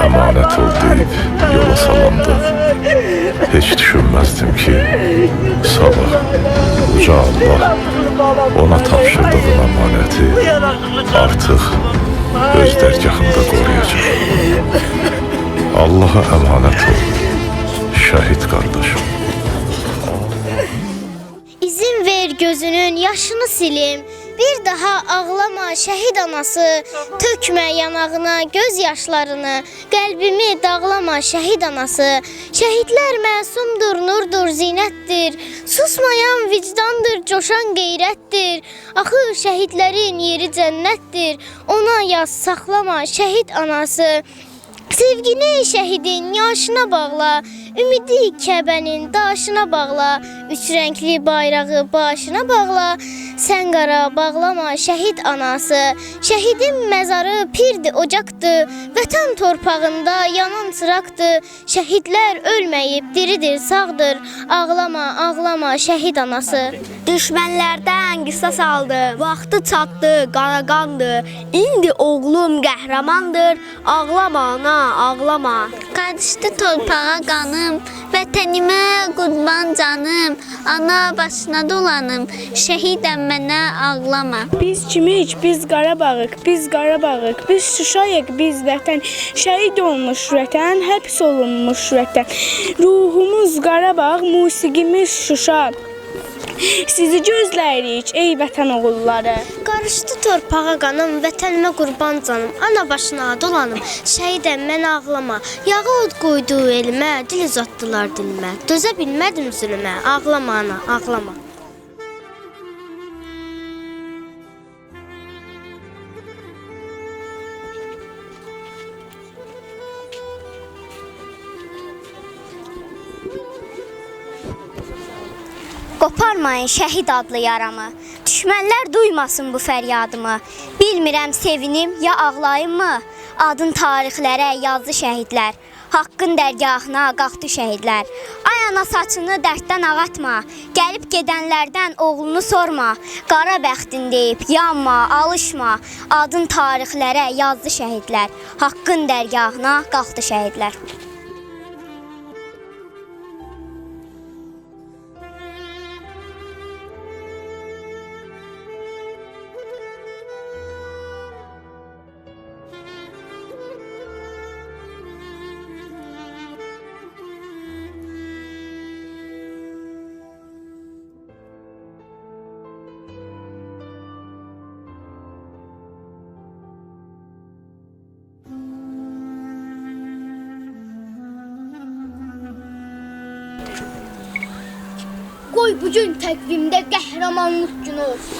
emanet ol deyip yola salandı. Hiç düşünmezdim ki sabah Uca Allah ona tapşırdığın emaneti artık öz dərgahında qoruyacaq. Allah'a emanet ol, şəhid qardaşım. İzin ver gözünün yaşını silim. Bir daha ağlama şəhid anası. Tökmə yanağına göz yaşlarını. Qəlbimi dağlama şəhid anası. Şəhidlər məsumdur, nurdur, zinətdir. Susmayan vicdandır, coşan qeyrətdir. Axı şəhidlərin yeri cənnətdir. Ona yaz saxlama şəhid anası. Sevgini şəhidin yaşına bağla, ümidi Kəbənin daşına bağla, üç renkli bayrağı başına bağla, sən qara bağlama şəhid anası. Şəhidin məzarı pirdi, ocaqdır, vətən torpağında yanan çıraqdır. Şəhidlər ölməyib, diridir, sağdır, ağlama, ağlama şəhid anası. Düşmənlərdən qisas aldı, vaxtı çatdı, qara qandı. İndi oğlum qəhrəmandır, ağlama ana, ağlama. Qarışdı torpağa qanım, vətənimə qurban canım. Ana başına dolanım, şəhidəm mənə ağlama. Biz kimik, biz Qarabağıq, biz Qarabağıq, biz Şuşayıq, biz vətən. Şəhid olmuş vətən, həbs olunmuş vətən. Ruhumuz Qarabağ, musiqimiz Şuşa. Sizi gözləyirik ey vətən oğulları. Qarışdı torpağa qanım, vətənimə qurban canım. Ana başına dolanım, şəhidəm mən ağlama. Yağı od qoydu elimə, dil uzatdılar dilimə. Dözə bilmədim zülmə, ağlama ana, ağlama. Qoparmayın şəhid adlı yaramı. Düşmənlər duymasın bu fəryadımı. Bilmirəm sevinim ya ağlayım mı? Adın tarixlərə yazdı şəhidlər. Haqqın dərgahına qalxdı şəhidlər. Ay ana saçını dərddən ağatma. Gəlib gedənlərdən oğlunu sorma. Qara bəxtin deyib yanma, alışma. Adın tarixlərə yazdı şəhidlər. Haqqın dərgahına qalxdı şəhidlər. Qoy bugün təqvimdə qəhrəmanlıq günü olsun.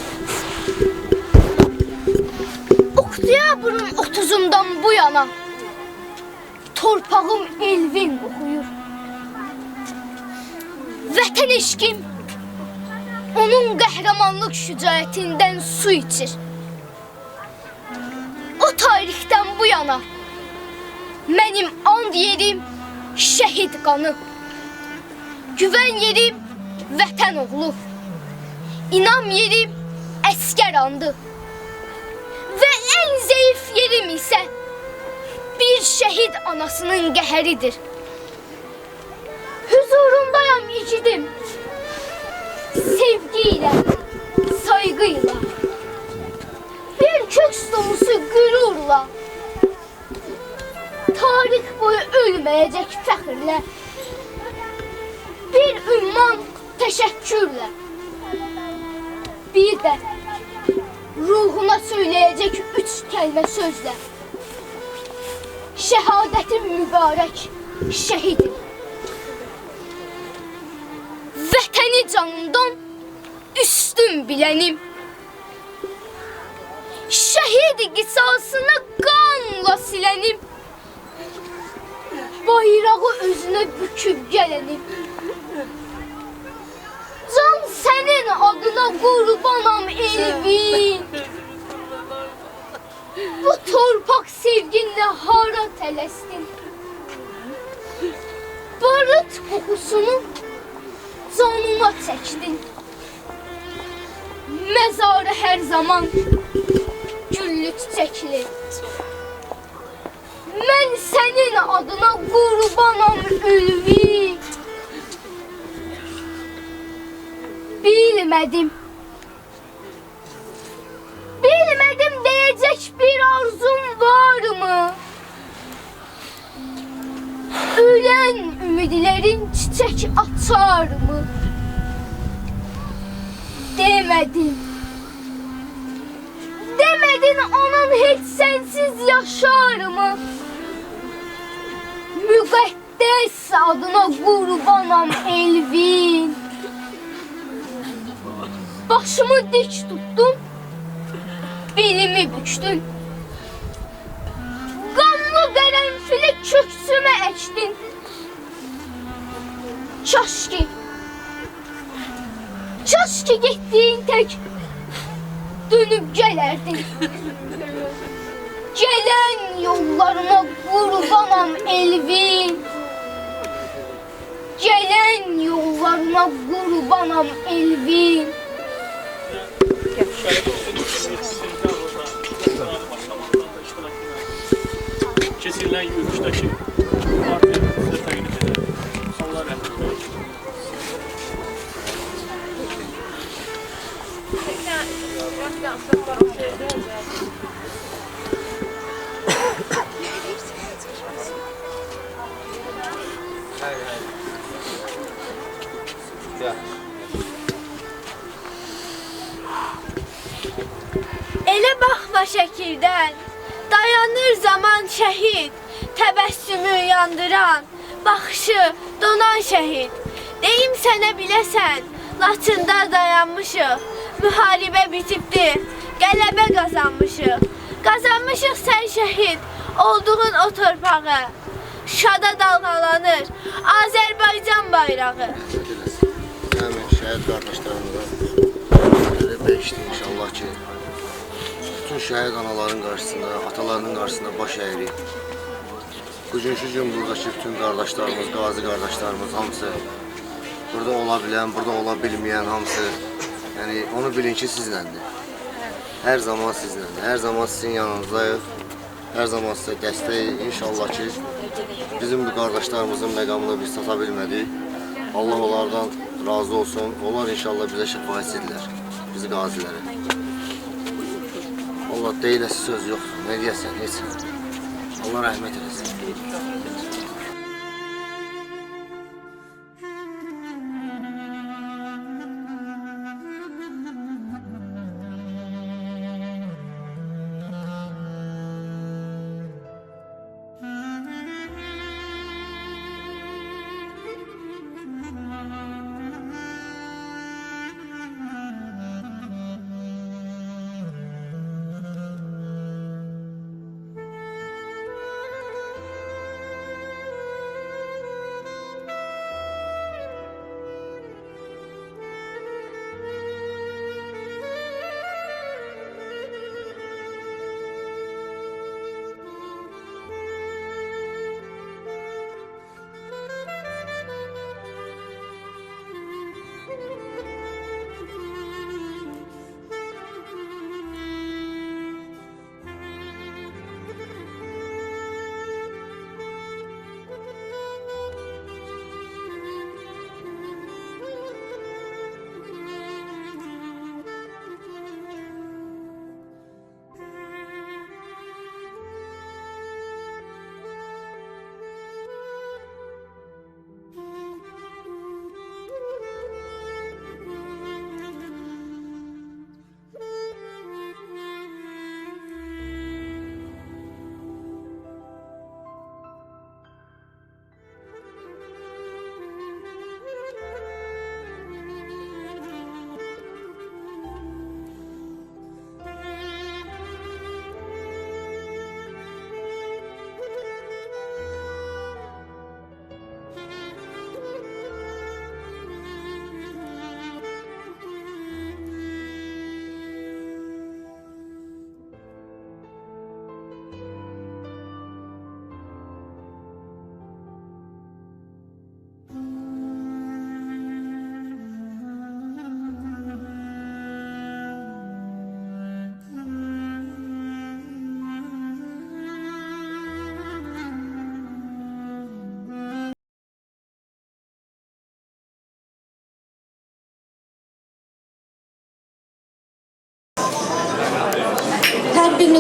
Oktyabrın 30'undan bu yana torpağım Elvin oxuyur. Vətən eşqim onun qəhrəmanlıq şücaətindən su içir. O tarixdən bu yana mənim and yerim şəhid qanı. Güvən yerim vətən oğlu. İnam yerim əskər andı. Və ən zəif yerim isə bir şəhid anasının qəhəridir. Huzurundayam ikidim. Sevgiyle, saygıyla. Bir köks dolusu gürurla. Tarih boyu ölməyəcək fəxrlə. Bir ümman teşekkürle. Bir de ruhuna söyleyecek 3 kelime sözle. Şehadetin mübarek şehidim. Vətəni canımdan üstün bilenim. Şehid qisasını qanla silenim. Bayrağı özüne büküp gelenim. Can senin adına qurbanam Elvin. Bu torpaq sevginlə hara tələsdin? Barıt kokusunu canıma çəkdin. Məzarı hər zaman güllü çiçəkli. Mən sənin adına qurbanam ülvi. Bilmədim deyəcək bir arzum varmı? Ölən ümidlərin çiçək açar mı? Demədin anan heç sənsiz yaşar mı? Müqəddəs adına qurbanam Elvin. Başımı dik tutdum, belimi bükdün. Qanlı qərənfili köksümə əkdin. Kaş ki getdiyin tək dönüb gələrdin. Gələn yollarına qurbanam Elvin. Gələn yollarına qurbanam Elvin. Kesilən yürüyüşdəki partiya sizə təqdim edir. Allah rəhmət eylesin. Elə baxma şəkildən, dayanır zaman şəhid, təbəssümü yandıran, baxışı donan şəhid. Deyim sənə biləsən, Laçında dayanmışıq, müharibə bitibdir, qələbə qazanmışıq. Qazanmışıq sən şəhid, olduğun o torpağı, şada dalğalanır Azərbaycan bayrağı. Həmin şəhid qardaşlarımıza belə beşdir inşallah ki, bütün şəhid anaların qarşısında, atalarının qarşısında baş əyirik. Bugünkü gün buradakı bütün qardaşlarımız, qazi qardaşlarımız hamısı burada ola bilən, burada ola bilməyən hamısı, yəni onu bilin ki sizləndir. Hər zaman sizləndir, hər zaman sizin yanınızdayıq, hər zaman sizə dəstəyik. İnşallah ki bizim bu qardaşlarımızın məqamını biz sata bilmədik. Allah onlardan razı olsun. Onlar inşallah bizə şəfaət edirlər, bizi qazilərə. Allah deyiləsi söz yoxdur, nə deyəsən, heç. Allah rəhmət eləsin.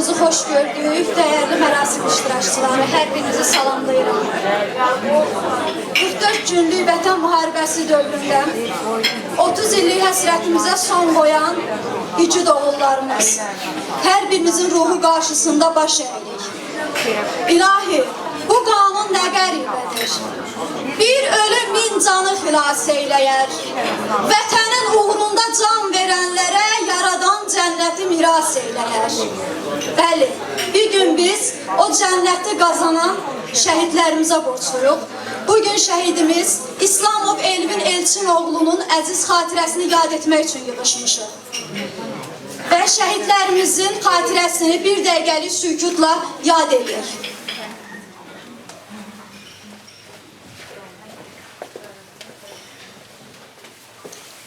Hamınızı xoş gördük, dəyərli mərasim iştirakçıları, hər birinizi salamlayıram. 44 günlük vətən müharibəsi dövründə 30 illik həsrətimizə son qoyan igid oğullarımız, hər birinizin ruhu qarşısında baş əyirik. İlahi, bu qanun nə qəribədir. Bir ölüm min canı xilas eyləyər. Vətənin uğrunda can verənlərə yaradan cənnəti miras eyləyər. Bəli, bir gün biz o cənnəti qazanan şəhidlərimizə borçluyuq. Bugün şəhidimiz İslamov Elvin Elçinoğlu'nun əziz xatirəsini yad etmək üçün yığışmışıq. Və şəhidlərimizin xatirəsini bir dəqiqəlik sükutla yad edir.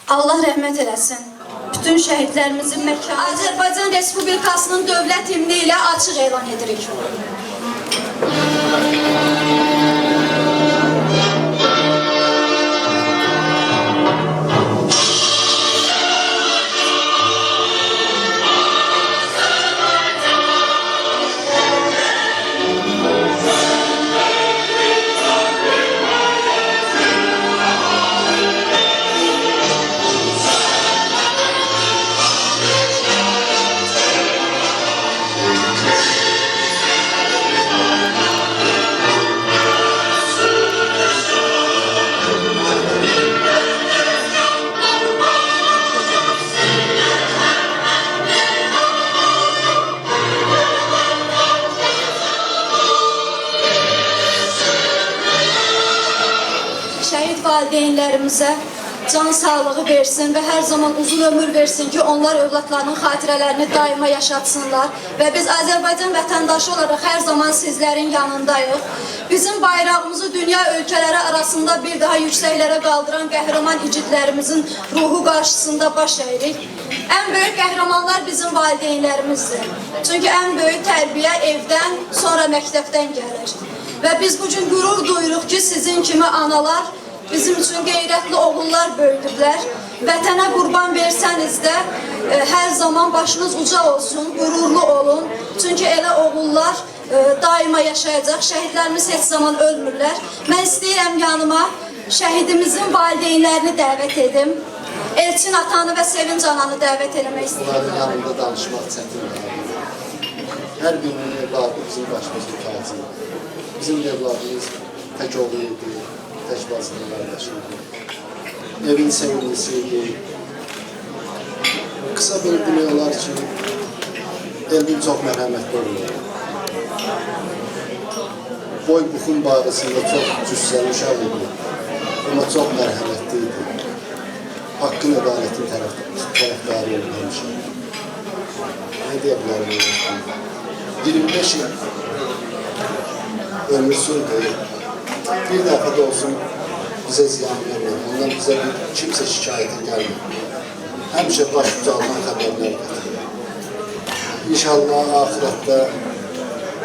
Allah rəhmət eləsin. Bütün şəhidlərimizin məkanı Azərbaycan Respublikasının dövlət himni ilə açıq elan edirik. Şəhid valideynlərimizə can sağlığı versin və hər zaman uzun ömür versin ki, onlar övladlarının xatirələrini daima yaşatsınlar. Və biz Azərbaycan vətəndaşı olaraq hər zaman sizlərin yanındayıq. Bizim bayrağımızı dünya ölkələri arasında bir daha yüksəklərə qaldıran qəhrəman igidlərimizin ruhu qarşısında baş əyirik. Ən böyük qəhrəmanlar bizim valideynlərimizdir. Çünki ən böyük tərbiyə evdən, sonra məktəbdən gəlir. Və biz bugün qürur duyuruq ki, sizin kimi analar bizim üçün qeyrətli oğullar böyüdüblər. Vətənə qurban versəniz də hər zaman başınız uca olsun, qürurlu olun. Çünki elə oğullar daima yaşayacaq, şəhidlərimiz heç zaman ölmürlər. Mən istəyirəm yanıma şəhidimizin valideynlərini dəvət edim. Elçin atanı və Sevinc ananı dəvət eləmək istəyirəm. Bunların yanında danışmaq çətindir. Hər birinin evladı bizim başımızın tacıdır. Bizim evladımız tək oğlu idi, tək bacının qardaşıydı. Evin sevimlisiydi. Qısa bir demək olar ki, Elvin çox mərhəmətli olurdu. Boy buxun barəsində çox cüssəli uşaq idi. Amma çox mərhəmətli idi. Haqqın ədalətin tərəfdarı oldu həmişə. Nə deyə bilərəm? 25 il ömür sürdü. Bir dəfə də olsun bizə ziyan vermir. Ondan bizə kimsə şikayətə gəlmir. Həmişə baş ucaldan xəbərlər gətirir. İnşallah axirətdə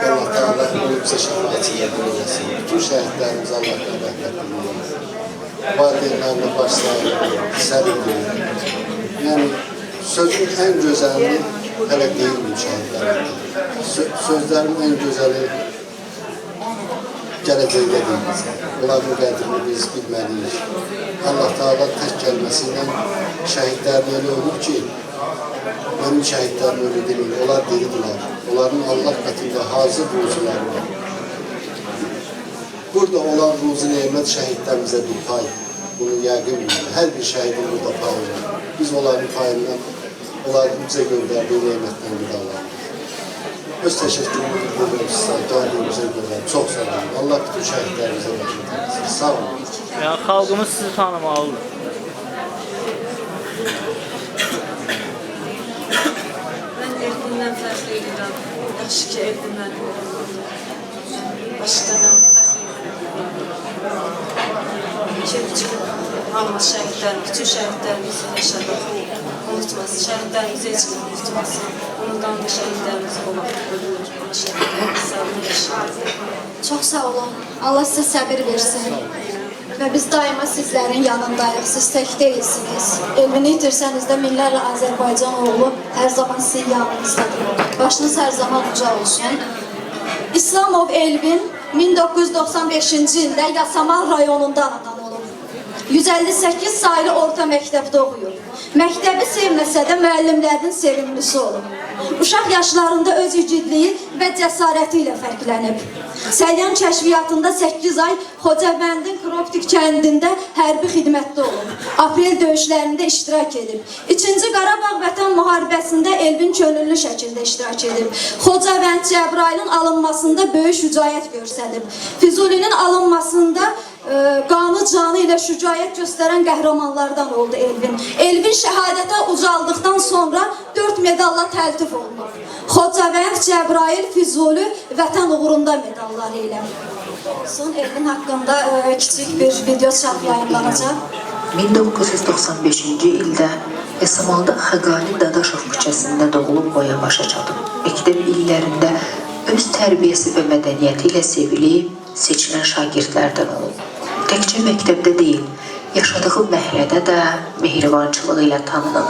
Allah Teala onu bizə şəfaətçilə bilməsin. Bütün şəhidlərimiz Allah'tan rəhmət edin. Valideynlərlə baş sahib, səbir edin. Yəni sözün ən gözəlini hələ deyilməyim şəhidlərdir. Sözlərin ən gözəli gələcəkdə deyilmez. Onların qədrini biz bilməliyik. Allah Teala tək gəlməsindən şəhidlərin elə olur ki, mənim şəhidlərim öyle deyil, onlar diridirlər. Onların Allah qatında hazır ruzuları var. Burada olan ruzu nemət şəhidlərimizə bir pay. Bunu yəqin bilir. Hər bir şəhidin burada payı var. Biz onların payından, onların bizə göndərdiyi nemətdən qidalarıq. Öz təşəkkürümü bildirirəm sizə, gəldiyimizə görə. Çox sağ olun. Allah bütün şəhidlərimizə rəhmət etsin. Sağ olun. Yəni xalqımız sizi tanımalıdır. Mən Elvindən fəxr edirəm. Yaxşı ki, Elvin mənim başqanam fəxr edirəm. Hamımız şəhidlər, bütün şəhidlərimizi yaşadıq. Unutmasın, şəhidlərimizi heç kim unutmasın. Onun qanlı şəhidlərimizi olaq, ölür, şəhidlərimizi sağlığı yaşayır. Çox sağ olun. Allah sizə səbir versin. və biz daima sizlərin yanındayıq. Siz tək deyilsiniz. Elmini itirsəniz də minlərlə Azərbaycan oğlu hər zaman sizin yanınızdadır. Başınız hər zaman uca olsun. İslamov Elvin 1995-ci ildə Yasamal rayonunda anadan olub. 158 saylı orta məktəbdə oxuyub. Məktəbi sevməsə də müəllimlərinin sevimlisi olub. Uşaq yaşlarında öz igidliyi və cəsarəti ilə fərqlənib. Səlyan kəşfiyyatında 8 ay Xocavəndin Kroptik kəndində hərbi xidmətdə olub. Aprel döyüşlərində iştirak edib. 2-ci Qarabağ Vətən müharibəsində Elvin könüllü şəkildə iştirak edib. Xocavənd Cəbrayılın alınmasında böyük şücaət göstərib. Füzulinin alınmasında qanı canı ilə şücaət göstərən qəhrəmanlardan oldu Elvin. Elvin şəhadətə ucaldıqdan sonra 4 medalla təltif olunub. Xocavənd, Cəbrayıl, Füzuli, Vətən uğrunda medalları ilə. Son Elvin haqqında kiçik bir video çap yayınlanacaq. 1995-ci ildə Yasamalda Xəqani Dadaşov küçəsində doğulub boya başa çatıb. Məktəb illərində öz tərbiyəsi və mədəniyyəti ilə sevilib, seçilən şagirdlərdən olub. Təkcə məktəbdə deyil, yaşadığı məhəllədə də mehribançılığı ilə tanınıb.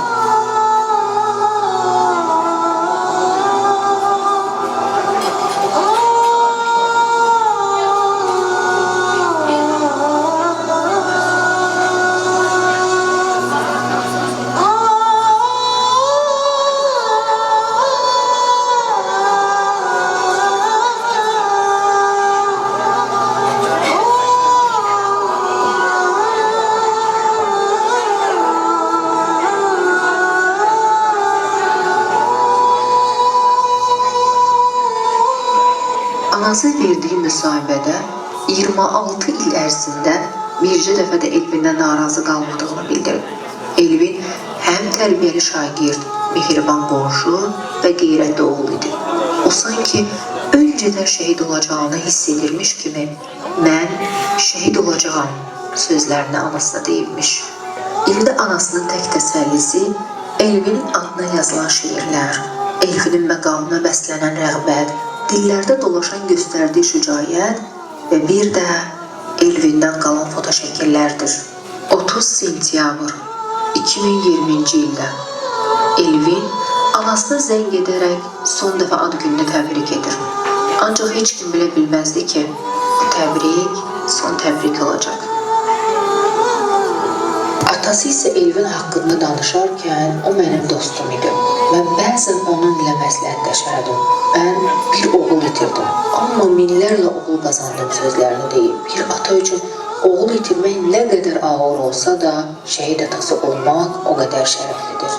Anası verdiyi müsahibədə 26 il ərzində bircə dəfə də Elvindən narazı qalmadığını bildirib. Elvin həm tərbiyəli şagird, mehriban qonşu və qeyrətli oğul idi. O sanki öncədən şəhid olacağını hiss edirmiş kimi mən şəhid olacağam sözlərini anasına deyibmiş. İldə anasının tək təsəllisi Elvinin adına yazılan şeirlər, Elvinin məqamına bəslənən rəğbət, dillərdə dolaşan göstərdiyi şücaət və bir də Elvindən qalan fotoşəkillərdir. 30 sentyabr 2020-ci ildə Elvin anasını zəng edərək son dəfə ad gününü təbrik edir. Ancaq heç kim bilə bilməzdi ki, bu təbrik son təbrik olacaq. Atası isə Elvin haqqında danışarkən o mənim dostum idi. Mən bəzən onun ilə məsləhətləşərdim. Mən bir oğul itirdim, amma minlərlə oğul qazandım sözlərini deyib. Bir ata üçün oğul itirmək nə qədər ağır olsa da, şəhid atası olmaq o qədər şərəflidir.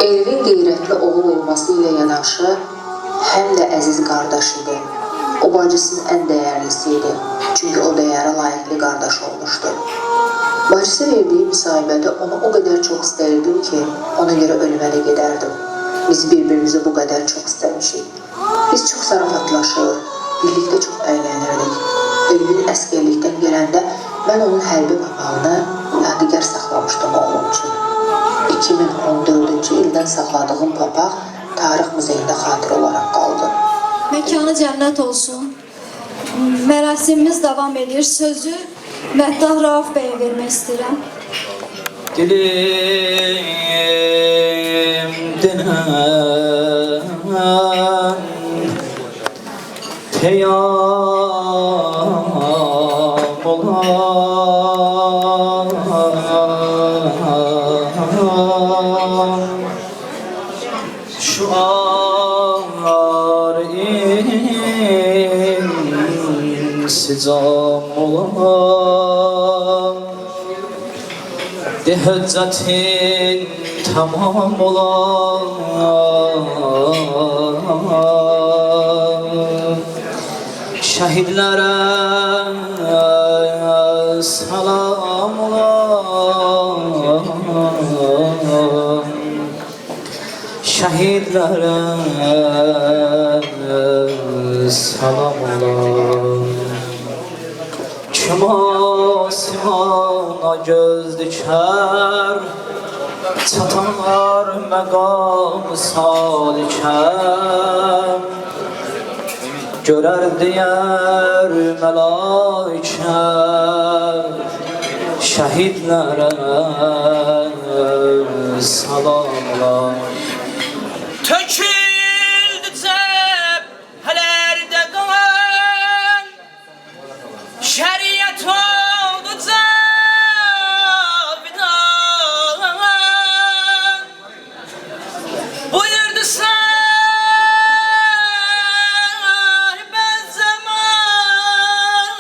Elvin qeyrətli oğul olması ilə yanaşı, həm də əziz qardaş idi. O bacısının ən dəyərlisi idi. Çünki o dəyərə layiqli qardaş olmuşdu. Bacısı verdiyi müsahibədə onu o qədər çox istəyirdim ki, ona görə ölməli gedərdim. Biz bir-birimizi bu qədər çox istəmişik. Biz çox zarafatlaşır, birlikdə çox əylənirdik. Elvin əsgərlikdən gələndə mən onun hərbi papağını yadigar saxlamışdım onun üçün. 2014-cü ildən saxladığım papaq Tarix Muzeyində xatir olaraq qaldı. Məkanı cənnət olsun. Mərasimimiz davam edir. Sözü Məddah Rauf bəyə vermək istəyirəm. Dilimdən teyam olan şu ar insicam olan de hüccetin tamam olan şehidlere salam olan şehidlere salam olan Kim asimana göz dikər çatanlar məqam salikəm, görər deyər mələikə, şəhidlərə salamlar. Töküldü cəbhələrdə qan, şəriət oldu cavidan. Buyurdu sahibə zaman,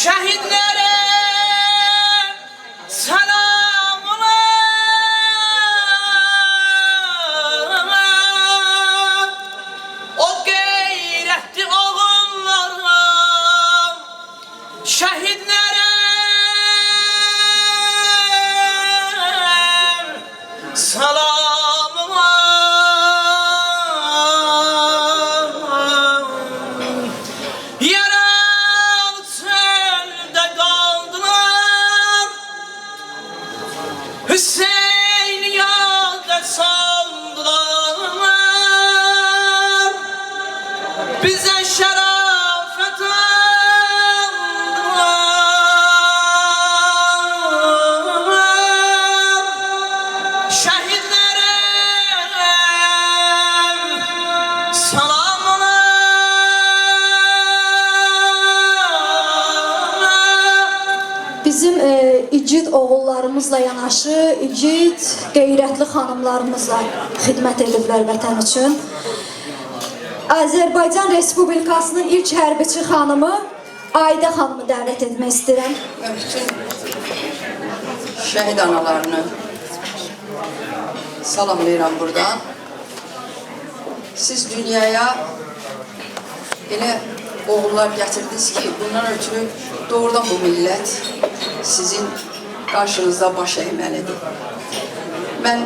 şəhidlərə salam ola. O qeyrətli oğullara, şəhidlərə salam ola. Yaralı çöldə qaldılar, Hüseyin yada saldılar, bize şerafet aldılar. Şehitlere salam ola. Bizim igid oğullarımızla yanaşı, igid qeyrətli xanımlarımızla xidmət ediblər vətən üçün. Azərbaycan Respublikasının ilk hərbiçi xanımı Ayda xanımı dəvət etmək istəyirəm. Bütün şəhid analarını salamlayıram buradan. Siz dünyaya elə oğullar gətirdiniz ki, bundan ötürü doğrudan bu millət sizin qarşınızda baş əyməlidir. Mən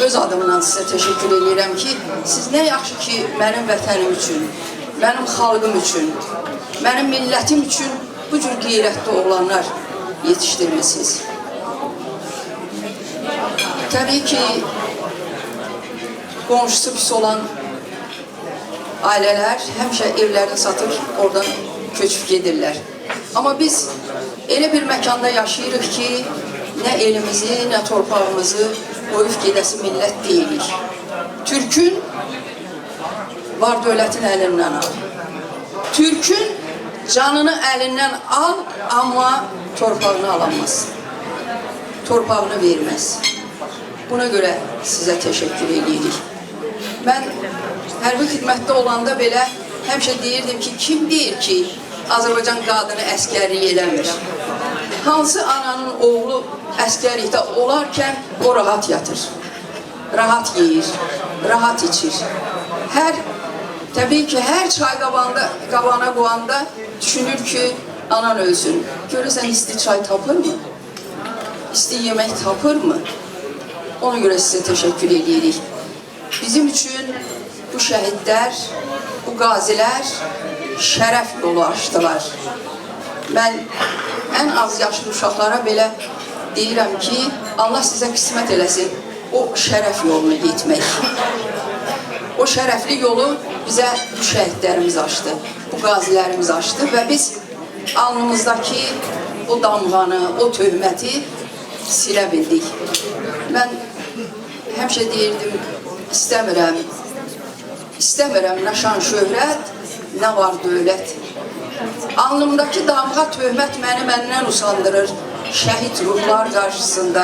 öz adımdan sizə təşəkkür edirəm ki, siz nə yaxşı ki, mənim vətənim üçün, mənim xalqım üçün, mənim millətim üçün bu cür qeyrətli oğlanlar yetişdirmişsiniz. Təbii ki, qonşusu pis olan ailələr həmişə evlərini satır, oradan köçüb gedirlər. Amma biz elə bir məkanda yaşayırıq ki, nə elimizi, nə torpağımızı qoyub gedəsi millət deyilik. Türkün var dövlətin əlindən al. Türkün canını əlindən al, amma torpağını alamaz. Torpağını verməz. Buna görə sizə təşəkkür edirik. Mən hərbi xidmətdə olanda belə həmişə deyirdim ki, kim deyir ki, Azərbaycan qadını əskərlik eləmir? Hansı ananın oğlu əskərlikdə olarkən o rahat yatır, rahat yeyir, rahat içir. Təbii ki, hər çay qabağına qoyanda düşünür ki, anan ölsün. Görürsən, isti çay tapırmı? İsti yemək tapırmı? Ona görə sizə təşəkkür edirik. Bizim üçün bu şəhidlər, bu qazilər şərəf yolu açdılar. Mən ən az yaşlı uşaqlara belə deyirəm ki, Allah sizə qismət eləsin o şərəf yolunu getmək. O şərəfli yolu bizə bu şəhidlərimiz açdı, bu qazilərimiz açdı və biz alnımızdakı o damğanı, o töhməti silə bildik. Mən həmişə deyirdim, istəmirəm nə şan şöhrət, nə var dövlət. Alnımdakı damğa töhmət məni məndən usandırır, şəhid ruhlar qarşısında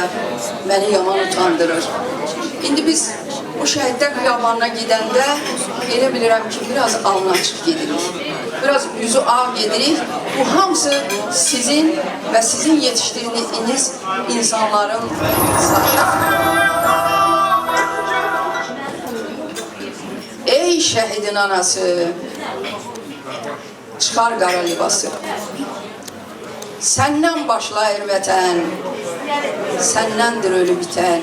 məni yaman utandırır. İndi biz o şəhidlər xiyabanına gedəndə elə bilirəm ki, biraz alnı açıq gedirik, biraz yüzü ağ gedirik. Bu hamısı sizin və sizin yetişdirdiğiniz insanların sayəsində. Ey şəhidin anası, çıxar qara libası. Səndən başlayır vətən, səndəndir ölü bitən.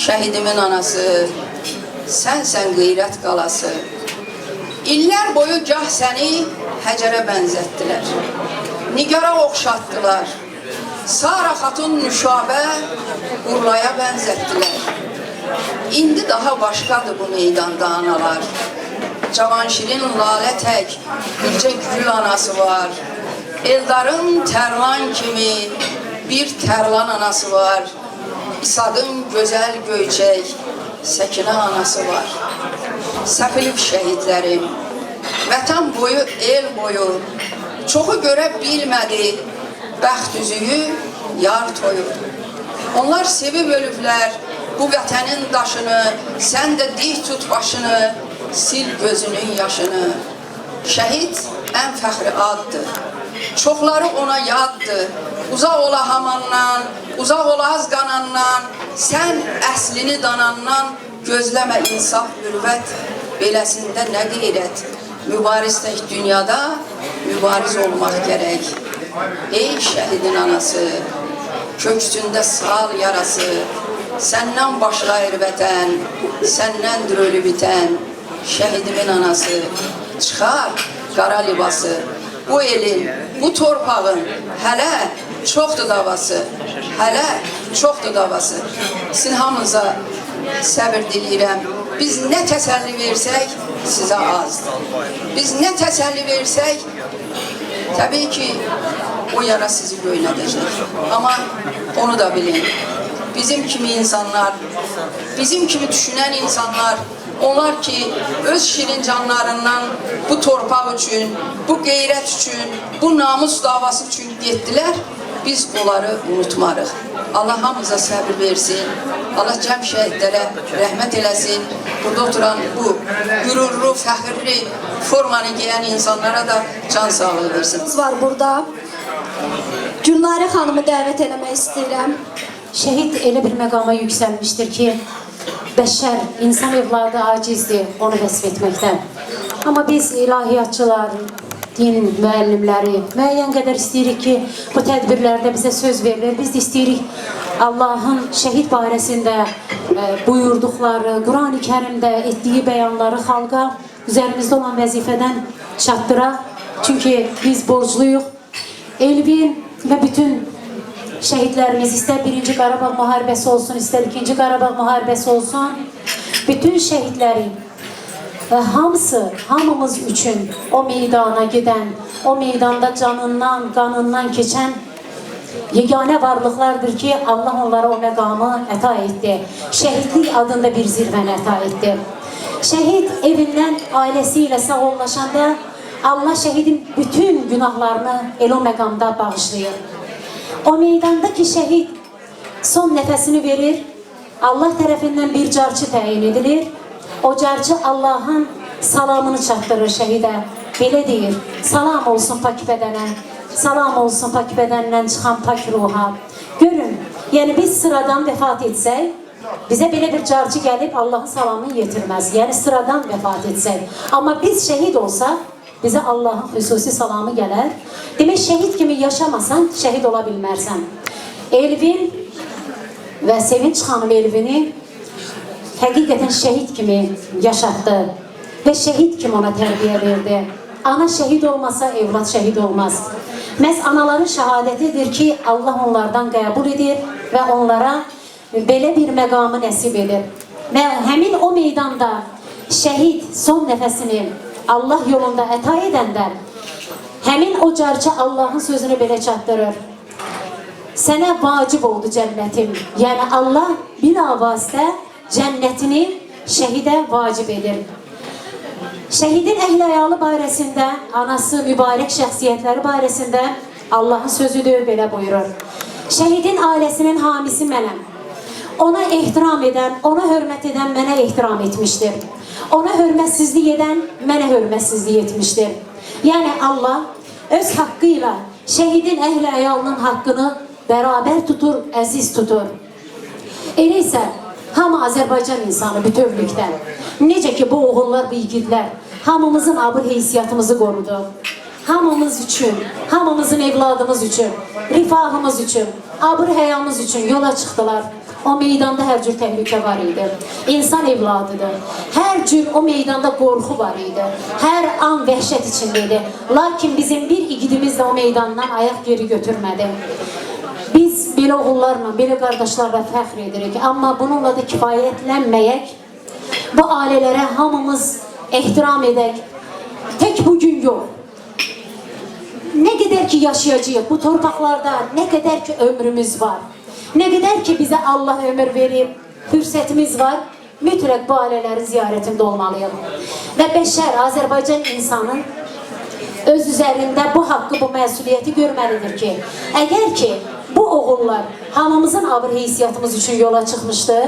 Şəhidimin anası, sənsən qeyrət qalası. İllər boyu gah səni Həcərə bənzətdilər, Nigara oxşatdılar, Sara Xatun Nüşabə Urlaya bənzətdilər. İndi daha başqadır bu meydanda analar. Cavanşirin lalə tək bircə gül anası var. Eldarın Tərlan kimi bir Tərlan anası var. İsadın gözəl göyçək Səkinə anası var. Səfilib şəhidlərim, vətən boyu, el boyu, çoxu görə bilmədi bəxt üzüyü, yar toyu. Onlar sevib ölüblər bu vətənin daşını, sən də dik tut başını, sil gözünün yaşını. Şəhid ən fəxri addır, çoxları ona yaddır. Uzaq ola hamandan, uzaq ola az qanandan, sən əslini danandan, gözləmə insaf mürvət, beləsində nə qeyrət. Mübariz tək dünyada, mübariz olmaq gərək. Ey şəhidin anası, köksündə sal yarası, səndən başlayır vətən, səndəndir ölü bitən. Şəhidimin anası, çıxar qara libası, bu elin, bu torpağın hələ çoxdur davası, hələ çoxdur davası. Sizin hamınıza səbir diləyirəm. Biz nə təsəlli versək, sizə azdır. Biz nə təsəlli versək, təbii ki, o yara sizi göynədəcək. Amma onu da bilin, bizim kimi insanlar, bizim kimi düşünən insanlar, onlar ki, öz şirin canlarından bu torpaq üçün, bu qeyrət üçün, bu namus davası üçün getdilər, biz onları unutmarıq. Allah hamımıza səbir versin, Allah cəm şəhidlərə rəhmət eləsin, burada oturan bu qürurlu, fəxirli formanı giyən insanlara da can sağlığı versin. Var burada. Gülnarə xanımı dəvət eləmək istəyirəm. Şəhid elə bir məqama yüksəlmişdir ki, bəşər, insan evladı acizdir onu vəsf etməkdən. Amma biz ilahiyyatçılar, din müəllimləri müəyyən qədər istəyirik ki, bu tədbirlərdə bizə söz verilir. Biz də istəyirik Allahın şəhid barəsində buyurduqları, Quran-ı Kərimdə etdiyi bəyanları xalqa üzərimizdə olan vəzifədən çatdıraq. Çünki biz borcluyuq. Elvin və bütün şəhidlərimiz, istər 1-ci Qarabağ müharibəsi olsun, istər 2-ci Qarabağ müharibəsi olsun, bütün şəhidlərin hamısı, hamımız üçün o meydana gedən, o meydanda canından, qanından keçən yeganə varlıqlardır ki, Allah onlara o məqamı əta etdi. Şəhidlik adında bir zirvəni əta etdi. Şəhid evindən ailəsi ilə sağollaşanda Allah şəhidin bütün günahlarını elə o məqamda bağışlayır. O meydandakı şəhid son nəfəsini verir, Allah tərəfindən bir carçı təyin edilir. O carçı Allahın salamını çatdırır şəhidə. Belə deyir, salam olsun pak bədənə, salam olsun pak bədəndən çıxan pak ruha. Görün, yəni biz sıradan vəfat etsək, bizə belə bir carçı gəlib Allahın salamını yetirməz. Yəni sıradan vəfat etsək. Amma biz şəhid olsaq, bizə Allahın xüsusi salamı gələr. Demək, şəhid kimi yaşamasan, şəhid ola bilmərsən. Elvin və Sevinç xanım Elvini həqiqətən şəhid kimi yaşatdı və şəhid kimi ona tərbiyə verdi. Ana şəhid olmasa, evlad şəhid olmaz. Məhz anaların şəhadətidir ki, Allah onlardan qəbul edir və onlara belə bir məqamı nəsib edir. Və həmin o meydanda şəhid son nəfəsini Allah yolunda əta edəndə, həmin o carçı Allahın sözünü belə çatdırır. Sənə vacib oldu cənnətim. Yəni Allah bilavasitə cənnətini şəhidə vacib edir. Şəhidin əhl-əyalı barəsində, anası, mübarək şəxsiyyətləri barəsində Allahın sözüdür, belə buyurur. Şəhidin ailəsinin hamisi mənəm. Ona ehtiram edən, ona hörmət edən mənə ehtiram etmişdir. Ona hörmətsizlik edən mənə hörmətsizlik etmişdir. Yəni Allah öz haqqı ilə şəhidin əhl-əyalının haqqını bərabər tutur, əziz tutur. Elə isə hamı Azərbaycan insanı bütövlükdən, necə ki bu oğullar, bu yiğidlər hamımızın abır heysiyyatımızı qorudu. Hamımız üçün, hamımızın evladımız üçün, rifahımız üçün, abır həyamız üçün yola çıxdılar. O meydanda hər cür təhlükə var idi. İnsan evladıdır. Hər cür o meydanda qorxu var idi. Hər an vəhşət içindeydi. Lakin bizim bir igidimiz də o meydandan ayaq geri götürmədi. belə oğullarla, belə qardaşlarla fəxr edirik. Amma bununla da kifayətlənməyək. Bu ailələrə hamımız ehtiram edək. Tək bugün yox. Nə qədər ki yaşayacağıq bu torpaqlarda, nə qədər ki ömrümüz var, nə qədər ki bizə Allah ömür verib, fürsətimiz var, mütləq bu ailələrin ziyarətində olmalıyıq. Və bəşər, Azərbaycan insanı öz üzərində bu haqqı, bu məsuliyyəti görməlidir ki, əgər ki bu oğullar hamımızın abır heysiyyatımız üçün yola çıxmışdı,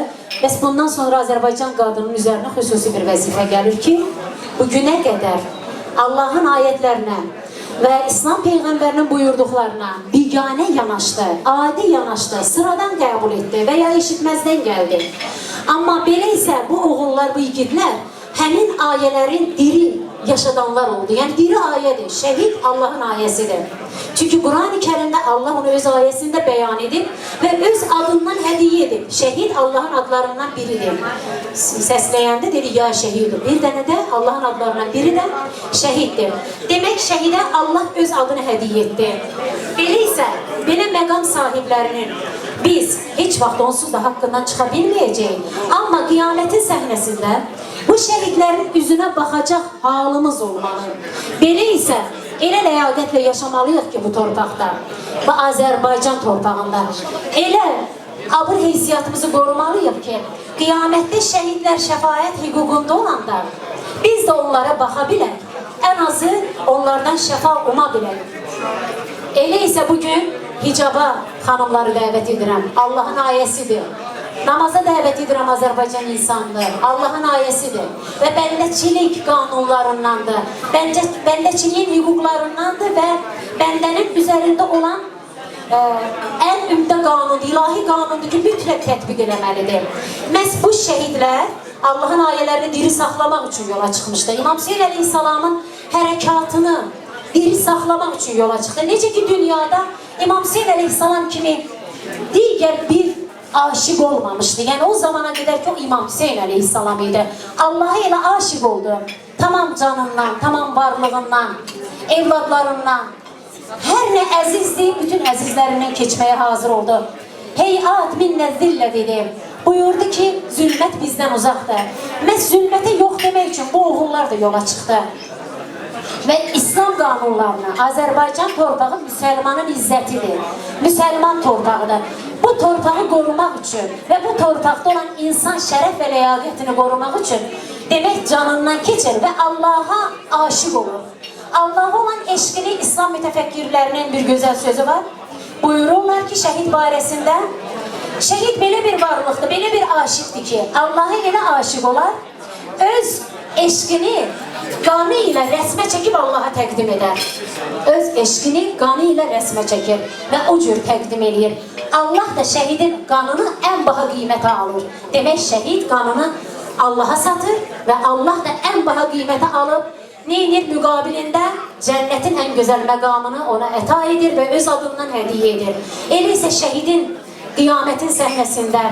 bəs bundan sonra Azərbaycan qadının üzərinə xüsusi bir vəzifə gəlir ki, bu günə qədər Allahın ayətlərinə və İslam Peyğəmbərinin buyurduqlarına biganə yanaşdı, adi yanaşdı, sıradan qəbul etdi və ya eşitməzdən gəldi. Amma belə isə bu oğullar, bu igidlər həmin ayələrin diri yaşadanlar oldu. Yəni diri ayədir, şəhid Allahın ayəsidir. Çünki Quran-ı Kərimdə Allah onu öz ayəsində bəyan edib və öz adından hədiyyə edib. Şəhid Allahın adlarından biridir. Səsləyəndə dedi, ya şəhidir. Bir dənə də Allahın adlarından biri də şəhiddir. Demək, şəhidə Allah öz adını hədiyyə etdi. Belə isə, belə məqam sahiblərinin biz heç vaxt onsuz da haqqından çıxa bilməyəcəyik. Amma qiyamətin səhnəsində bu şəhidlərin üzünə baxacaq halımız olmalı. Belə isə elə ləyaqətlə yaşamalıyıq ki bu torpaqda, bu Azərbaycan torpağında. Elə abır heysiyyatımızı qorumalıyıq ki, qiyamətdə şəhidlər şəfaət hüququnda olanda biz də onlara baxa bilək, ən azı onlardan şəfa uma bilək. Elə isə bugün hicaba xanımları dəvət edirəm, Allahın ayəsidir. Namaza dəvət edirəm Azərbaycan insanlığı, Allahın ayəsidir və bəndəçilik qanunlarındandır, bəndəçiliyin hüquqlarındandır və bəndənin üzərində olan ən ümdə qanun, ilahi qanundur ki, mütləq tətbiq eləməlidir. Məhz bu şəhidlər Allahın ayələrini diri saxlamaq üçün yola çıxmışdı. İmam Hüseyin əleyhissalamın hərəkatını diri saxlamaq üçün yola çıxdı. Necə ki dünyada İmam Hüseyin əleyhissalam kimi digər bir aşık olmamışdı. Yəni o zamana qədər ki o İmam Hüseyin əleyhissalam idi. Allah'a elə aşık oldu. Tamam canından, tamam varlığından, evladlarından. Hər nə əzizdi, bütün əzizlərindən keçməyə hazır oldu. Heyat minnə zillə dedi. Buyurdu ki, zülmət bizdən uzaqdır. Məhz zülmətə yox demək üçün bu oğullar da yola çıxdı. Və İslam qanunlarına, Azərbaycan torpağı müsəlmanın izzətidir. Müsəlman torpağıdır. Bu torpağı qorumaq üçün və bu torpaqda olan insan şərəf və ləyaqətini qorumaq üçün demək canından keçir və Allaha aşıq olur. Allaha olan eşqini İslam mütəfəkkirlərinin bir gözəl sözü var. Buyururlar ki, şəhid barəsində şəhid belə bir varlıqdır, belə bir aşıqdır ki, Allaha elə aşıq olar, öz eşqini qanı ilə rəsmə çəkib Allaha təqdim edər. Öz eşqini qanı ilə rəsmə çəkir və o cür təqdim edir. Allah da şəhidin qanını ən baha qiymətə alır. Demək, şəhid qanını Allaha satır və Allah da ən baha qiymətə alıb neyinir müqabilində cənnətin ən gözəl məqamını ona əta edir və öz adından hədiyyə edir. Elə isə şəhidin qiyamətin səhnəsində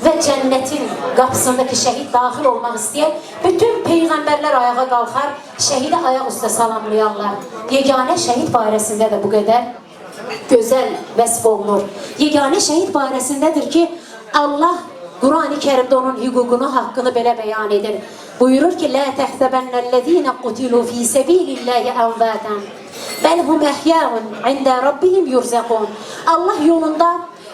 və cənnətin qapısındakı şəhid daxil olmaq istəyən bütün peyğəmbərlər ayağa qalxar, şəhidə ayaq üstə salamlayarlar. Yeganə şəhid barəsində də bu qədər gözəl vəsf olunur. Yeganə şəhid barəsindədir ki, Allah Quran-ı Kərimdə onun hüququnu, haqqını belə bəyan edir. Buyurur ki, لَا تَحْسَبَنَّ الَّذ۪ينَ قُتِلُوا ف۪ي سَب۪يلِ اللّٰهِ اَوْبَاتًا بَلْ هُمْ اَحْيَاءٌ عِنْدَ رَبِّهِمْ يُرْزَقُونَ Allah yolunda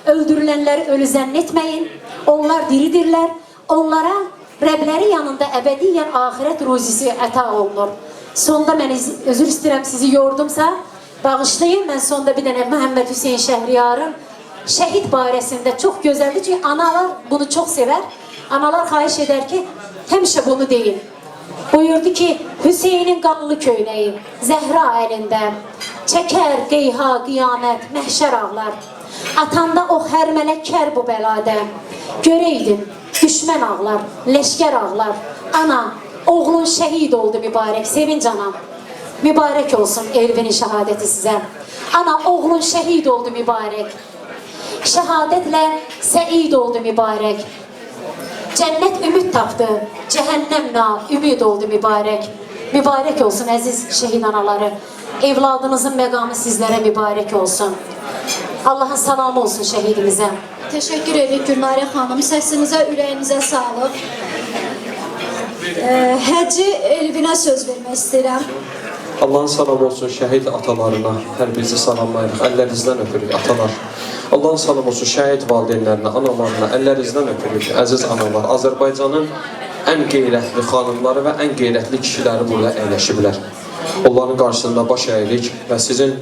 öldürülənləri ölü zənn etməyin. Onlar diridirlər. Onlara Rəbləri yanında əbədiyyən axirət ruzisi əta olunur. Sonda mən özür istəyirəm, sizi yordumsa bağışlayın. Mən sonda bir dənə Məhəmməd Hüseyin Şəhriyarın şəhid barəsində çox gözəldir. Çünki analar bunu çox sevər. Analar xahiş edər ki, həmişə bunu deyin. Buyurdu ki, Hüseynin qanlı köynəyi Zəhra əlində çəkər qeyha, qiyamət, məhşər ağlar. Atanda o hərmələ kər bu bəladə. Görəydin, düşmən ağlar, leşkər ağlar. Ana, oğlun şəhid oldu mübarək, sevinc anam. Mübarək olsun Elvinin şəhadəti sizə. Ana, oğlun şəhid oldu mübarək. Şəhadətlə səid oldu mübarək. Cənnət ümid tapdı, cəhənnəmlə ümid oldu mübarək. Mübarək olsun əziz şəhid anaları. Evladınızın məqamı sizlərə mübarək olsun. Allah'ın salamı olsun şəhidimizə. Teşekkür ederim Gülnare Hanım. Sesinize, yüreğinize sağlık. Həcci Elvinə söz vermək istəyirəm. Allah'ın salamı olsun şəhid atalarına. Hər birinizi salamlayırıq. Əllərinizdən öpürük atalar. Allah'ın salamı olsun şəhid valideynlərinə, analarına. Əllərinizdən öpürük əziz analar. Azərbaycanın ən qeyrətli xanımları və ən qeyrətli kişiləri burada əyləşiblər. Onların qarşısında baş əyirik və sizin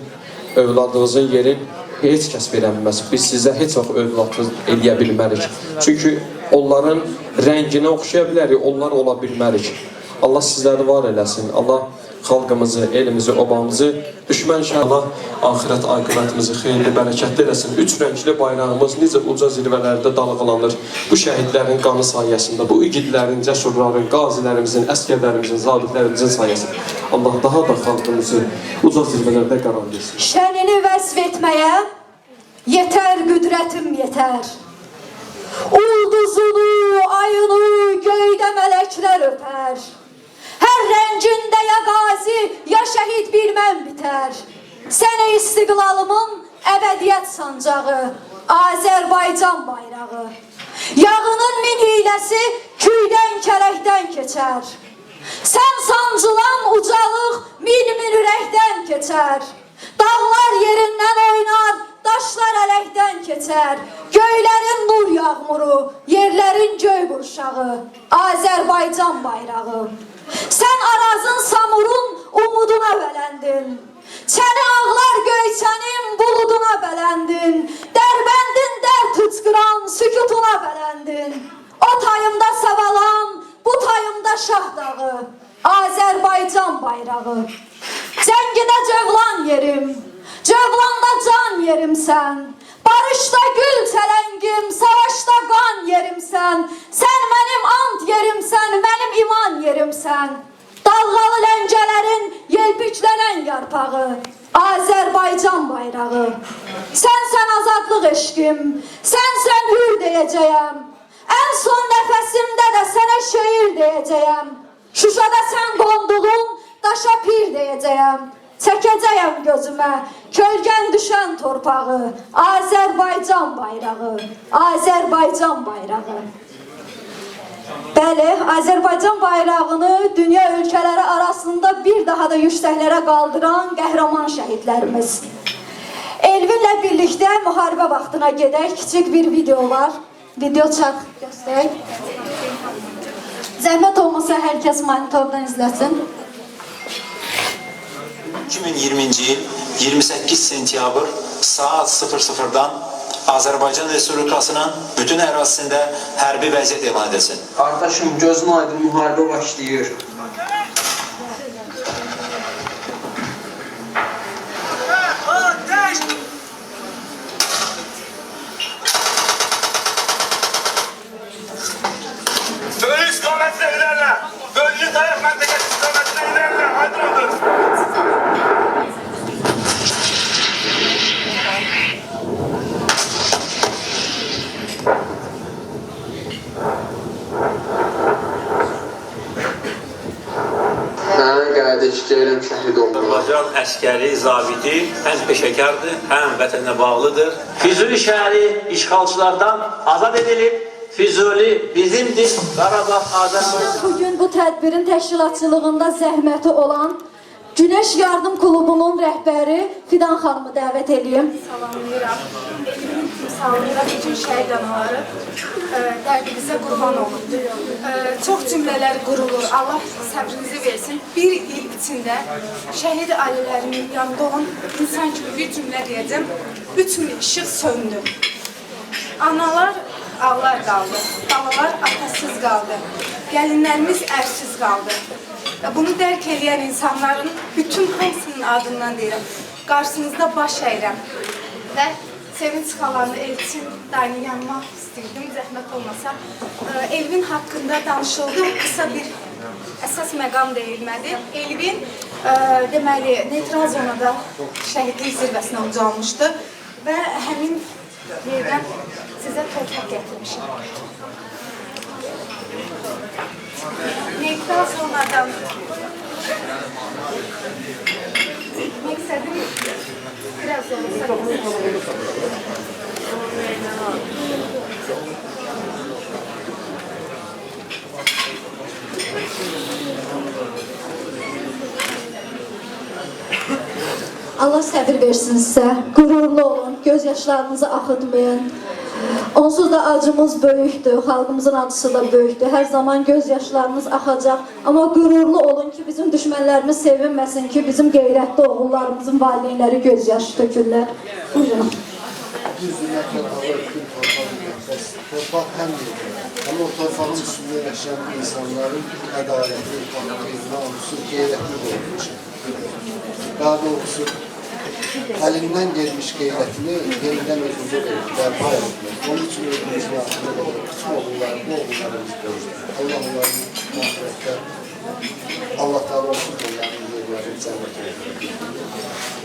övladınızın yerin heç kəs verə bilməz. Biz sizə heç vaxt övladınız eləyə bilmərik. Çünki onların rənginə oxşaya bilərik, onlar ola bilmərik. Allah sizləri var eləsin. Allah xalqımızı, elimizi, obamızı, düşmən inşallah axirət aqibətimizi xeyirli, bərəkətli eləsin. Üç rəngli bayrağımız necə uca zirvələrdə dalğalanır. Bu şəhidlərin qanı sayəsində, bu igidlərin, cəsurların, qazilərimizin, əskərlərimizin, zabitlərimizin sayəsində Allah daha da xalqımızı uca zirvələrdə qərar versin. Şənini vəsf etməyə yetər qüdrətim yetər. Ulduzunu, ayını göydə mələklər öpər. Hər rəngində ya qazi, ya şəhid bilməm bitər. Sənə istiqlalımın əbədiyyət sancağı, Azərbaycan bayrağı. Yağının min hiləsi köydən, kərəkdən keçər. Sən sancılan ucalıq min ürəkdən keçər. Dağlar yerindən oynar, daşlar ələkdən keçər. Göylərin nur yağmuru, yerlərin göy qurşağı, Azərbaycan bayrağı. Sən Arazın, Samurun umuduna bələndin. Çəni ağlar Göyçənin buluduna bələndin. Dərbəndin dərd hıçqıran sükutuna bələndin. O tayımda Savalan, bu tayımda Şah dağı, Azərbaycan bayrağı. Cəngidə cövlan yerim, cövlanda can yerimsən. Barışda gül çələngim, savaşda qan yerimsən. Sən mənim ant yerimsən, mənim iman yerimsən. Dalğalı ləngələrin yelpiklənən yarpağı, Azərbaycan bayrağı. Sənsən azadlıq eşqim, sənsən hür deyəcəyəm. Ən son nəfəsimdə də sənə şeir deyəcəyəm. Şuşada sən qonduğun daşa pir deyəcəyəm. Çəkəcəyəm gözümə kölgən düşən torpağı, Azərbaycan bayrağı, Azərbaycan bayrağı. Bəli, Azərbaycan bayrağını dünya ölkələri arasında bir daha da yüksəklərə qaldıran qəhrəman şəhidlərimiz. Elvinlə birlikdə müharibə vaxtına gedək, kiçik bir video var. Video çat göstərək. Zəhmət olmasa hər kəs monitordan izləsin. 2020-ci il 28 sentyabr saat 00-dan Azərbaycan Respublikasının bütün ərazisində hərbi vəziyyət elan edilsin. Qardaşım, gözün aydın müharibə başlayır. Bölü istiqamətlə ilərlə. Bölgü dayaq məntəqəsi istiqamətlə ilərlə. Hadi oldur. Azərbaycan əskəri, zabiti həm peşəkardır, həm vətənə bağlıdır. Füzuli şəhəri işğalçılardan azad edilib. Füzuli bizimdir, Qarabağ Azərbaycan. Bugün bu tədbirin təşkilatçılığında zəhməti olan Günəş Yardım Klubunun rəhbəri Fidan xanımı dəvət edeyim. Salamlayıram. Salamlayıram bütün şəhid anaları. Dərdinizə qurban olun. Çox cümlələr qurulur. Allah səbrinizi versin. Bir il içində şəhid ailələrinin yanında olan insan kimi bir cümlə deyəcəm. 3000 işıq söndü. Analar ağlar qaldı. Balalar atasız qaldı. Gəlinlərimiz ərsiz qaldı. Bunu dərk edən insanların bütün hamısının adından deyirəm. Qarşınızda baş əyirəm. Və Sevinç xalanı Elçin dayını yanmaq istəyirdim, zəhmət olmasa. Elvin haqqında danışıldı, qısa bir əsas məqam deyilmədi. Elvin deməli neytral zonada şəhidlik zirvəsinə ucalmışdı və həmin yerdən sizə torpaq gətirmişəm. Neytral zonadan məqsədim biraz Allah səbir versin sizə. Qürurlu olun, göz yaşlarınızı axıtmayın. Onsuz da acımız böyükdür, xalqımızın acısı da böyükdür. Hər zaman göz yaşlarınız axacaq. Amma qürurlu olun ki, bizim düşmənlərimiz sevinməsin ki, bizim qeyrətli oğullarımızın valideynləri göz yaşı tökürlər. Buyurun. Torpaq həmdir. Ama o torpağın üstünde yaşayan insanların ədalətli, namusu, qeyrətli olmuş. Daha doğrusu əlindən gelmiş qeyrətini yenidən özümüzə bərpa etmək. Onun için özümüzün altında da bütün oğullar, bu oğullarımız görürüz. Allah onların mağfirətlər, Allah Teala olsun onların yerlərini cənnət edir.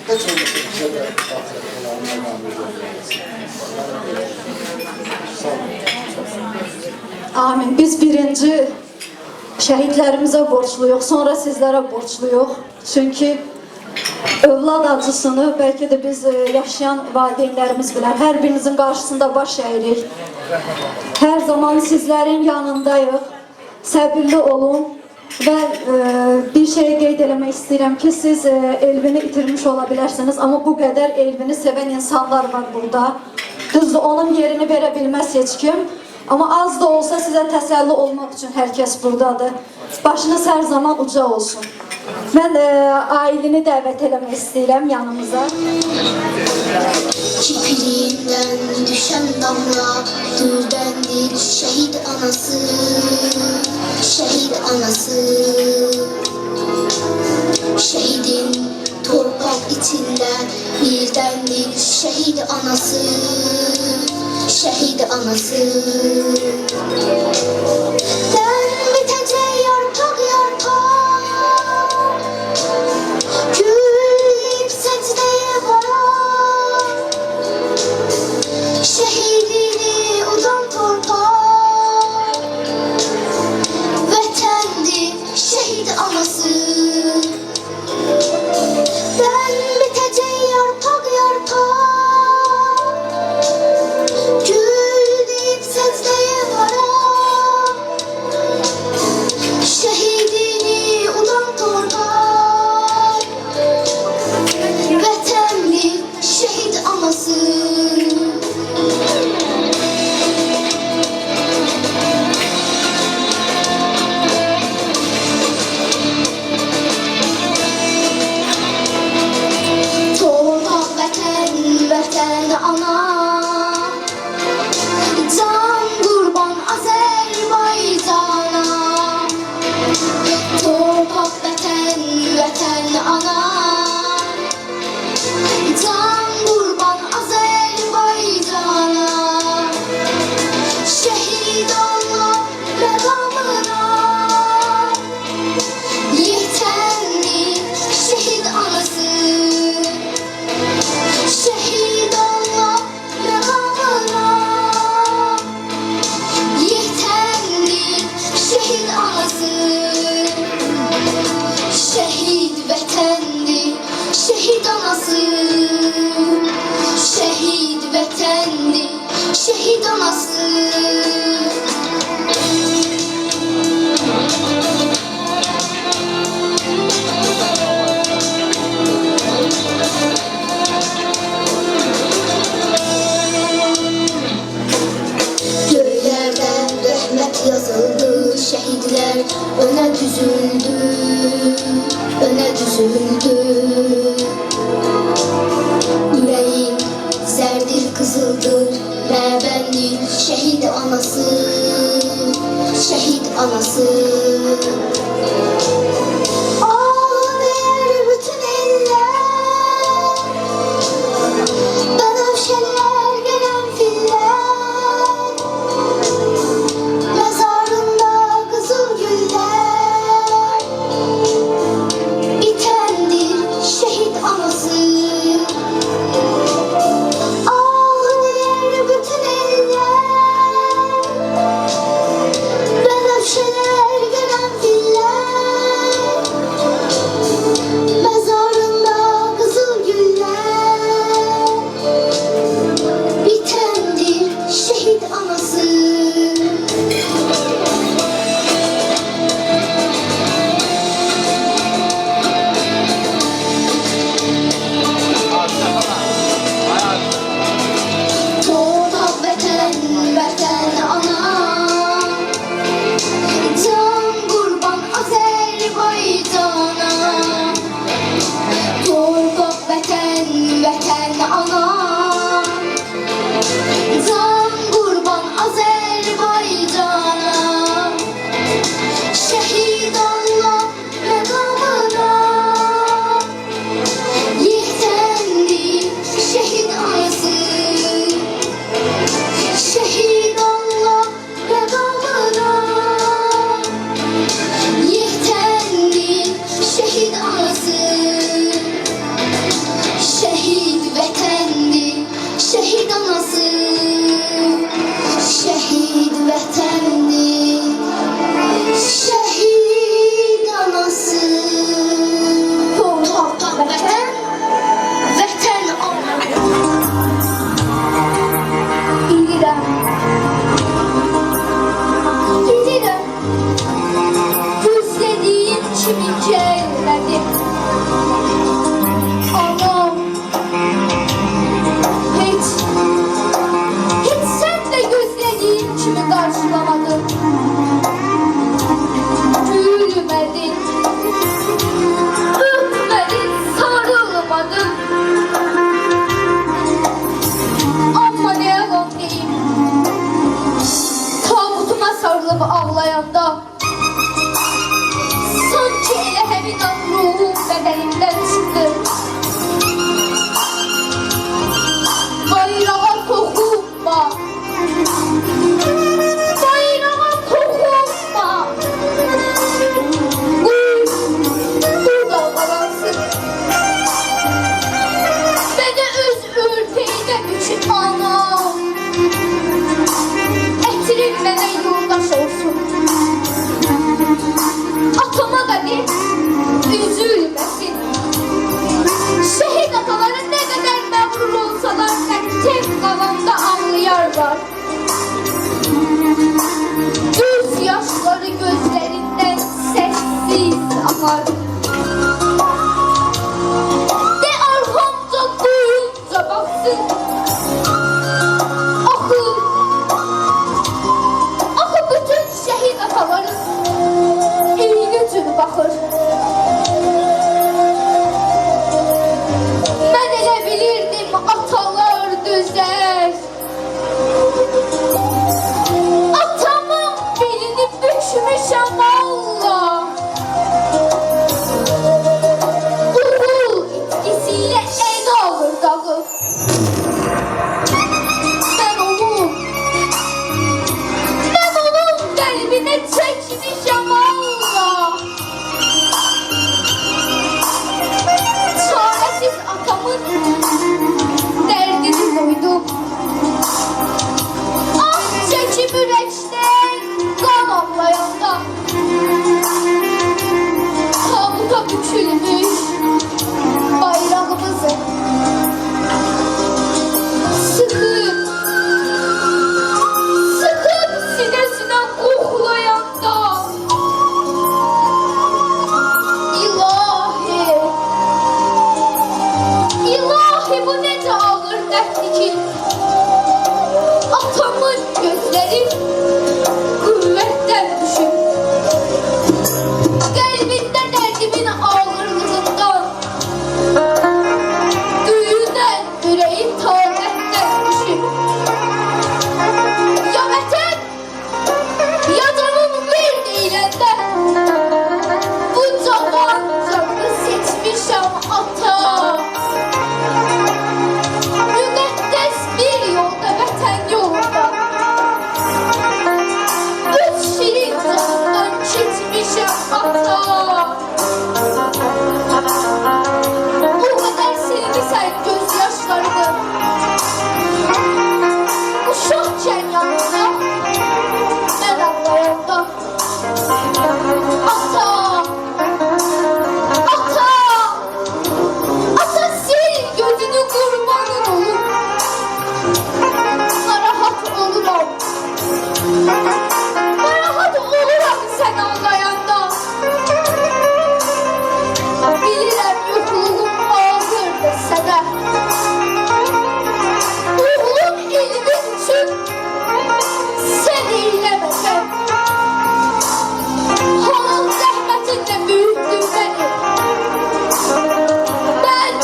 Heç olmasa bizə də ahirət olanlar namir olmasın. Sağ olun. Amin. Biz birinci şəhidlərimizə borçluyuq, sonra sizlərə borçluyuq. Çünki övlad acısını bəlkə də biz yaşayan valideynlərimiz bilər. Hər birinizin qarşısında baş əyirik. Hər zaman sizlərin yanındayıq. Səbirli olun. Və bir şey qeyd eləmək istəyirəm ki, siz Elvini itirmiş ola bilərsiniz, amma bu qədər Elvini sevən insanlar var burada. Düzdür, onun yerini verə bilməz heç kim. Amma az da olsa sizə təsəlli olmaq üçün hər kəs buradadır. Başınız hər zaman uca olsun. Mən ailəni dəvət eləmək istəyirəm yanımıza. Kirpiliğinden düşen damla dürdendir şehit anası, şehit anası. Şehidin torpak içinde birdendir şehit anası, şehit anası. Den bitecek yarpak yarpak, gülüp secdeye varar. Şehidini udan torpak, vatandır şehit anası. Ben bitecek yarpak yarpak, gül deyip secdeye varar. Şehidini udan torpak, vatandır şehit anası. Torpak vətən, vətən ana, can qurban Azərbaycana. Torpak vətən, vətən ana, can qurban Azərbaycana. Şəhid Allah məqamına, yetəndir şəhid anası. Şehid Allah məqamına, yetəndir şehid anası. Şehid vətəndir şehid anası, şehid vətəndir şehid anası. Göylerden rahmet yazıldı, şehitler öne düzüldü, öne düzüldü. Yüreğim zerdir kızıldır, məbəndir şehit anası, şehit anası. Ağlayır bütün eller, bənövşələr, qərənfillər, mezarında kızıl güller. bahar. De arhamca duyunca baksın. Axı bütün şəhid ataların eyni cür baxır. Mən elə bilirdim atalar düzər. Atamın belini bükmüşəm Allah. Uğul itkisiyle en ağır dağı. Ben onun kalbine çekmişim Allah. Çaresiz atamın derdini duydum. Ah çekip yürekten kan ağlayanda. Tabuta bükülmüş bayrağımızı sıkıp sinesine koklayanda. İlahi bu nece ağır dertli ki atamın gözleri kuvvetten düşüp kalbinde derdimin ağırlığından düğünen yüreği tağetten düşüp ya vətən ya canım bir deyilende bu cavan canını seçmişəm ata. Müqəddəs bir yolda vətən yolunda üç şirin canından keçmişəm ata. O qədər silmisən göz yaşlarını uşaqkən yanında mən ağlayanda. Ata, ata, ata sil gözünü kurbanın olur. Narahat oluram. Narahat oluram sen ağlayanda. Bilirəm yoxluğum ağırdır sənə. Oğlum elmin üçün sən eyləməsən. Halal zəhmətinlə büyüttün beni. Ben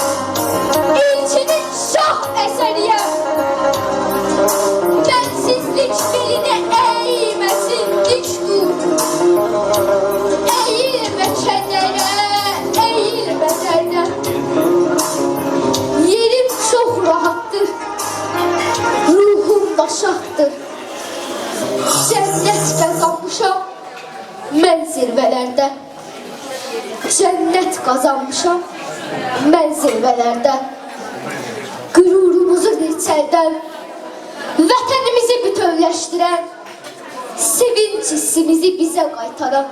elçinin şah əsəriyəm. Bensizlik beline eğmesin dik dur. Eğilme kədərə, eğilme dərdə. Yerim çox rahattır. Ruhum da şahtır. Cənnət qazanmışam mən zirvələrdə. Cənnət qazanmışam mən zirvələrdə. Qürurumuzu dirçəldən, vətənimizi bütövləşdirən, sevinç hissimizi bizə qaytaran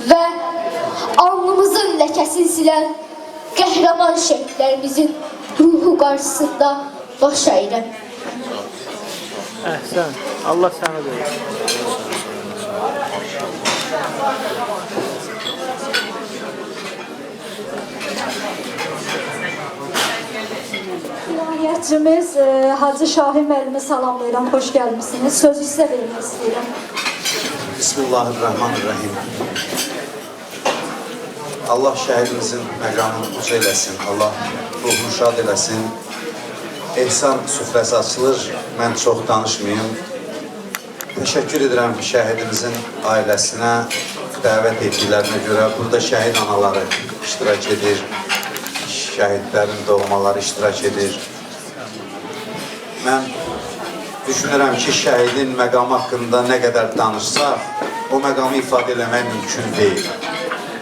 və alnımızın ləkəsini silən qəhrəman şəhidlərimizin ruhu qarşısında baş əyirəm. Əhsən. Allah səni verir. İlahiyyatçımız Hacı Şahin müəllimi salamlayıram, xoş gəlmişsiniz. Sözü sizə vermək istəyirəm. Bismillahirrahmanirrahim. Allah şəhidimizin məqamını uca eləsin, Allah ruhunu şad eləsin. Ehsan süfrəsi açılır, mən çox danışmayayım. Təşəkkür edirəm şəhidimizin ailəsinə, dəvət etdiklərinə görə. Burada şəhid anaları iştirak edir, şəhidlərin doğmaları iştirak edir. Mən düşünürəm ki, şəhidin məqamı haqqında nə qədər danışsaq, o məqamı ifadə eləmək mümkün deyil.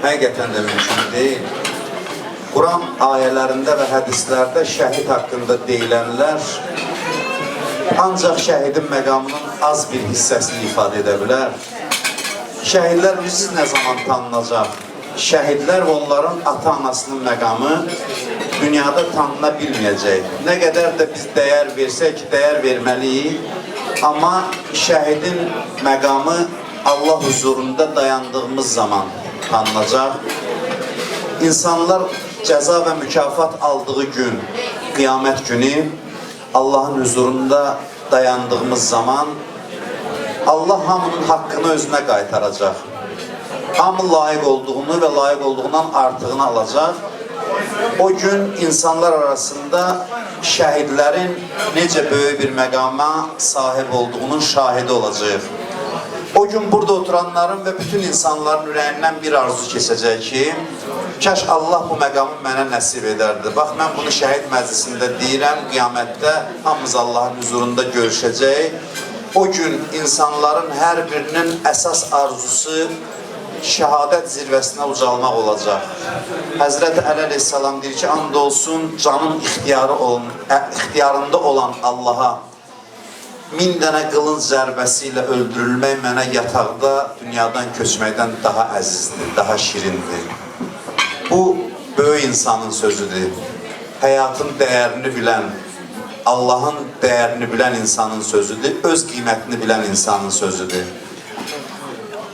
Həqiqətən də mümkün deyil. Quran ayələrində və hədislərdə şəhid haqqında deyilənlər ancaq şəhidin məqamının az bir hissəsini ifadə edə bilər. Şəhidlər biz nə zaman tanınacaq? Şəhidlər və onların ata-anasının məqamı dünyada tanına bilməyəcək. Nə qədər də biz dəyər versək, dəyər verməliyik. Amma şəhidin məqamı Allah huzurunda dayandığımız zaman tanınacaq. İnsanlar cəza və mükafat aldığı gün, qiyamət günü Allahın huzurunda dayandığımız zaman Allah hamının haqqını özünə qaytaracaq. Hamı layiq olduğunu və layiq olduğundan artığını alacaq. O gün insanlar arasında şəhidlərin necə böyük bir məqama sahib olduğunun şahidi olacaq. O gün burada oturanların və bütün insanların ürəyindən bir arzu keçəcək ki, kaş Allah bu məqamı mənə nəsib edərdi. Bax, mən bunu şəhid məclisində deyirəm, qiyamətdə hamımız Allahın huzurunda görüşəcək. O gün insanların hər birinin əsas arzusu şəhadət zirvəsinə ucalmaq olacaq. Həzrəti Əli əleyhissalam deyir ki, and olsun canın ixtiyarında olan Allaha 1000 dənə qılınc zərbəsi ilə öldürülmək mənə yataqda dünyadan köçməkdən daha əzizdir, daha şirindir. Bu, böyük insanın sözüdür. Həyatın dəyərini bilən, Allahın dəyərini bilən insanın sözüdür, öz qiymətini bilən insanın sözüdür.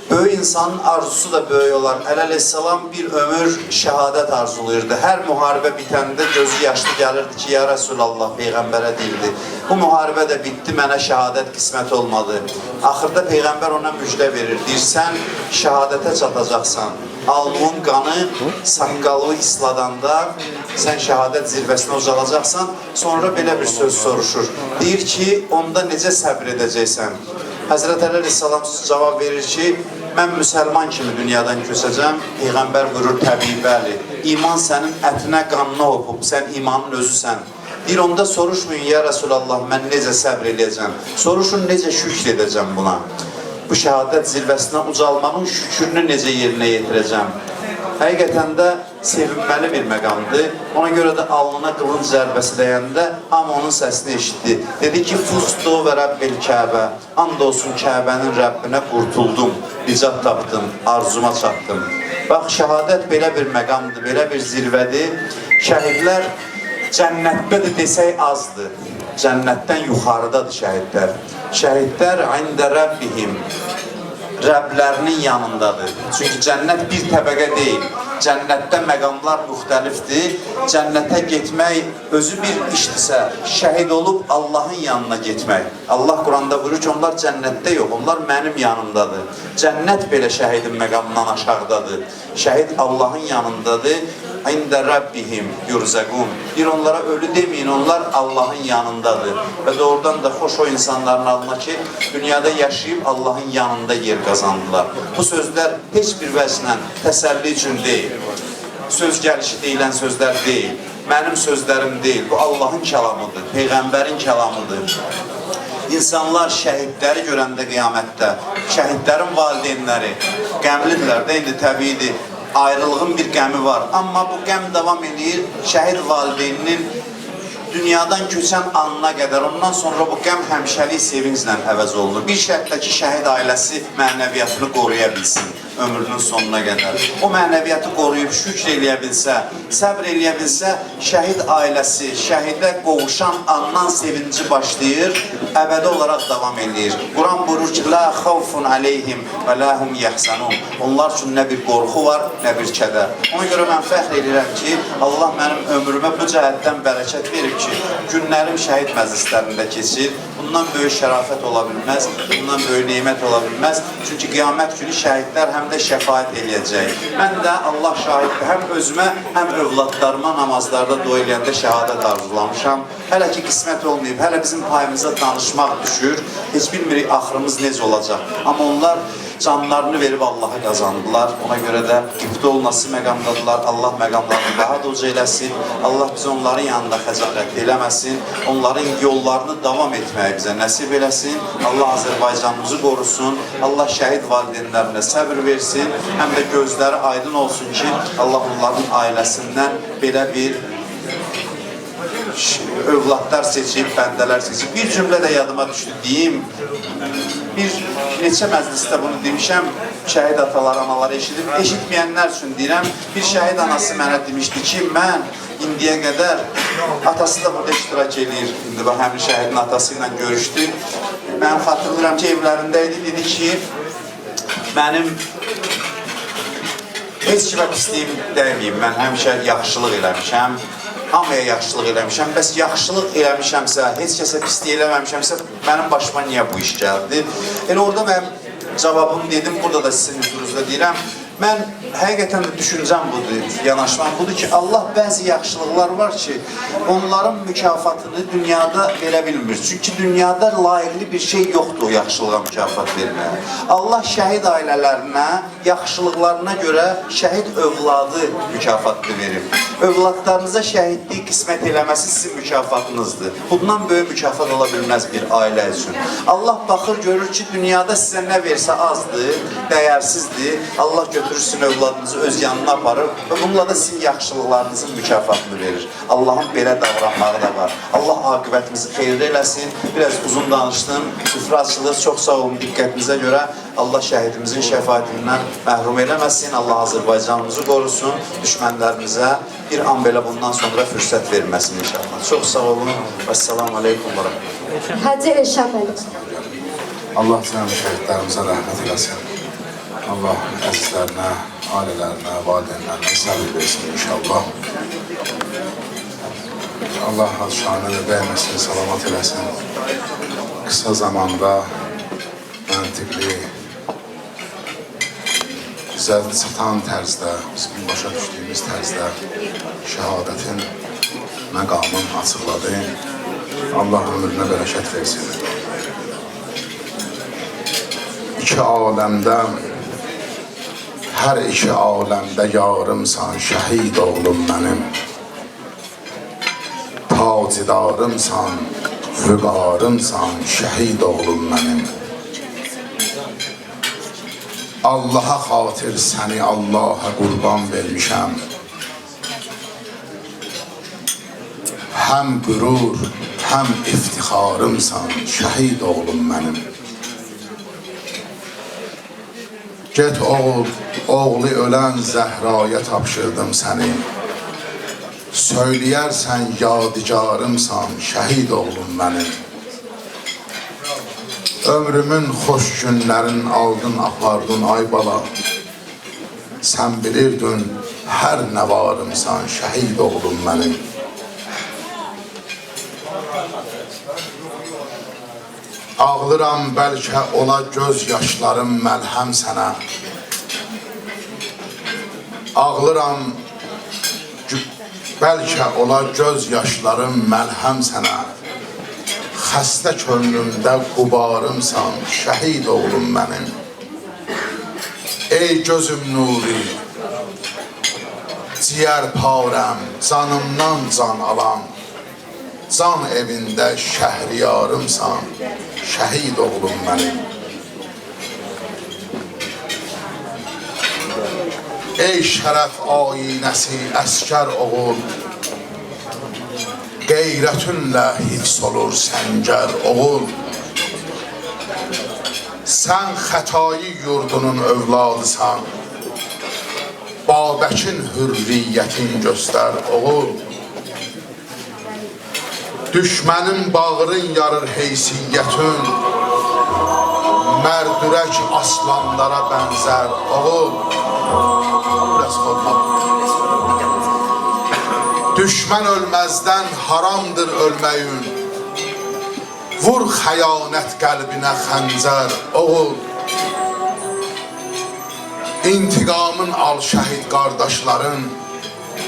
Böyük insanın arzusu da böyük olar. Əli əleyhissalam bir ömür şəhadət arzulayırdı. Hər müharibə bitəndə gözü yaşlı gəlirdi ki, ya Rəsulallah, Peyğəmbərə deyirdi. Bu müharibə də bitdi, mənə şəhadət qismət olmadı. Axırda Peyğəmbər ona müjdə verir. Deyir, sən şəhadətə çatacaqsan. Alnının qanı, saqqalı isladanda sən şəhadət zirvəsinə ucalacaqsan. Sonra belə bir söz soruşur. Deyir ki, onda necə səbr edəcəksən? Həzrət Əli əleyhissalam cavab verir ki, mən müsəlman kimi dünyadan köçəcəm. Peyğəmbər buyurur, təbii, bəli. İman sənin ətinə, qanına hopub, sən imanın özüsən. Deyir, onda soruşmayın, ya Rəsulallah, mən necə səbr edəcəm? Soruşun, necə şükr edəcəm buna? Bu şəhadət zirvəsinə ucalmağın şükrünü necə yerinə yetirəcəm? Həqiqətən də sevinməli bir məqamdır. Ona görə də alnına qılınc zərbəsi dəyəndə hamı onun səsini eşitdi. Dedi ki, Fustu və Rəbbil Kəbə, and olsun Kəbənin Rəbbinə qurtuldum, nicat tapdım, arzuma çatdım. Bax, şəhadət belə bir məqamdır, belə bir zirvədir. Şəhidlər cənnətdədir desək azdır. Cənnətdən yuxarıdadır şəhidlər. Şəhidlər ində Rəbbihim, Rəblərinin yanındadır. Çünki cənnət bir təbəqə deyil. Cənnətdə məqamlar müxtəlifdir. Cənnətə getmək özü bir işdirsə, şəhid olub Allahın yanına getmək. Allah Quranda buyurur ki, onlar cənnətdə yox, onlar mənim yanımdadır. Cənnət belə şəhidin məqamından aşağıdadır. Şəhid Allahın yanındadır. İndə Rəbbihim yurzəqun. Deyir, onlara ölü deməyin, onlar Allahın yanındadır. Və doğrudan da xoş o insanların adına ki, dünyada yaşayıb Allahın yanında yer qazandılar. Bu sözlər heç bir vəclə təsəlli üçün deyil. Söz gəlişi deyilən sözlər deyil. Mənim sözlərim deyil. Bu Allahın kəlamıdır, Peyğəmbərin kəlamıdır. İnsanlar şəhidləri görəndə qiyamətdə, şəhidlərin valideynləri qəmlidirlər də, indi təbiidir. Ayrılığın bir qəmi var. Amma bu qəm davam edir şəhid valideyninin dünyadan köçən anına qədər. Ondan sonra bu qəm həmişəlik sevinclə əvəz olunur. Bir şərtlə ki, şəhid ailəsi mənəviyyatını qoruya bilsin ömrünün sonuna qədər. O mənəviyyatı qoruyub şükr eləyə bilsə, səbr eləyə bilsə, şəhid ailəsi, şəhidə qovuşan andan sevinci başlayır, əbədi olaraq davam edir. Quran buyurur ki, la xavfun aleyhim və la hum yəhsənun. Onlar üçün nə bir qorxu var, nə bir kədər. Ona görə mən fəxr edirəm ki, Allah mənim ömrümə bu cəhətdən bərəkət verib ki, günlərim şəhid məclislərində keçir. Bundan böyük şərafət ola bilməz, bundan böyük neymət ola bilməz. Çünki qiyamət günü şəhidlər həm də şəfaət eləyəcək. Mən də Allah şahiddir, həm özümə, həm övladlarıma namazlarda dua eləyəndə şəhadət arzulamışam. Hələ ki qismət olmayıb, hələ bizim payımıza danışmaq düşür. Heç bilmirik axırımız necə olacaq. Amma onlar canlarını verib Allah'a qazandılar. Ona görə də qibdə olması məqamdadılar. Allah məqamlarını daha da uca eləsin. Allah bizi onların yanında xəcalət eləməsin. Onların yollarını davam etməyi bizə nəsib eləsin. Allah Azərbaycanımızı qorusun. Allah şəhid valideynlərinə səbr versin. Həm də gözləri aydın olsun ki, Allah onların ailəsindən belə bir övladlar seçib, bəndələr seçib. Bir cümlə də yadıma düşdü, deyim. Bir neçə məclisdə bunu demişəm, şəhid atalar, analar eşidib. Eşitməyənlər üçün deyirəm, bir şəhid anası mənə demişdi ki, mən indiyə qədər, atası da burada iştirak edir, indi bax, həmin şəhidin atası ilə görüşdü. Mən xatırlayıram ki, evlərində idi, dedi ki, mənim heç kimə pisliyim dəyməyim. Mən həmişə yaxşılıq eləmişəm. Hamıya yaxşılıq eləmişəm. Bəs yaxşılıq eləmişəmsə, heç kəsə pislik eləməmişəmsə, mənim başıma niyə bu iş gəldi? Elə orada mənim cavabım dedim, burada da sizin hüzurunuzda deyirəm. Mən həqiqətən də düşüncəm budur, yanaşmam budur ki, Allah bəzi yaxşılıqlar var ki, onların mükafatını dünyada verə bilmir. Çünki dünyada layiqli bir şey yoxdur o yaxşılığa mükafat verməyə. Allah şəhid ailələrinə, yaxşılıqlarına görə şəhid övladı mükafatını verir. Övladlarınıza şəhidlik qismət eləməsi sizin mükafatınızdır. Bundan böyük mükafat ola bilməz bir ailə üçün. Allah baxır, görür ki, dünyada sizə nə versə azdır, dəyərsizdir. Allah götürür sizin övladınızı öz yanına aparır və bununla da sizin yaxşılıqlarınızın mükafatını verir. Allahın belə davranmağı da var. Allah aqibətimizi xeyirli eləsin. Biraz uzun danışdım. Süfrə açılır. Çox sağ olun diqqətinizə görə. Allah şəhidimizin şəfaətindən məhrum eləməsin. Allah Azərbaycanımızı qorusun. Düşmənlərimizə bir an belə bundan sonra fürsət verməsin inşallah. Çox sağ olun. Vəssalamu aleykum və rəhmətullah. Hacı Elşən müəllim. Allah cənab şəhidlərimizə rəhmət eləsin. Allah əzizlərinə, ailələrinə, valideynlərinə səbir versin inşallah. Allah şanı da dəyməsin, salamat eləsin. Qısa zamanda məntiqli, bizə çatan tərzdə, bizim başa düşdüyümüz tərzdə şəhadətin məqamını açıqladı. Allah ömrünə bərəkət versin. İki aləmdə, hər iki aləmdə yarımsan, şəhid oğlum mənim. Tacidarımsan, vüqarımsan, şəhid oğlum mənim. Allaha xatir səni Allaha qurban vermişəm. Həm qürur, həm iftixarımsan, şəhid oğlum mənim. Get oğul, oğlu ölən Zəhraya tapşırdım səni. Söyləyərsən yadigarımsan, şəhid oğlum mənim. Ömrümün xoş günlərin aldın, apardın ay bala. Sən bilirdin, hər nə varımsan, şəhid oğlum mənim. Ağlıram bəlkə ola göz yaşlarım məlhəm sənə. Ağlıram bəlkə ola göz yaşlarım məlhəm sənə. Xəstə könlümdə qubarımsan, şəhid oğlum mənim. Ey gözüm nuri, ciyər parəm, canımdan can alan. Can evində şəhriyarımsan, şəhid oğlum mənim. Ey şərəf ayinəsi əskər oğul, qeyrətinlə hifz olur səngər oğul. Sən xətai yurdunun övladısan, Babəkin hürriyyətin göstər oğul. Düşmənin bağrın yarır heysiyyətin, mərdürək aslanlara bənzər oğul. Biraz xodma. Düşmən ölməzdən haramdır ölməyin, vur xəyanət qəlbinə xəncər oğul. İntiqamın al şəhid qardaşların,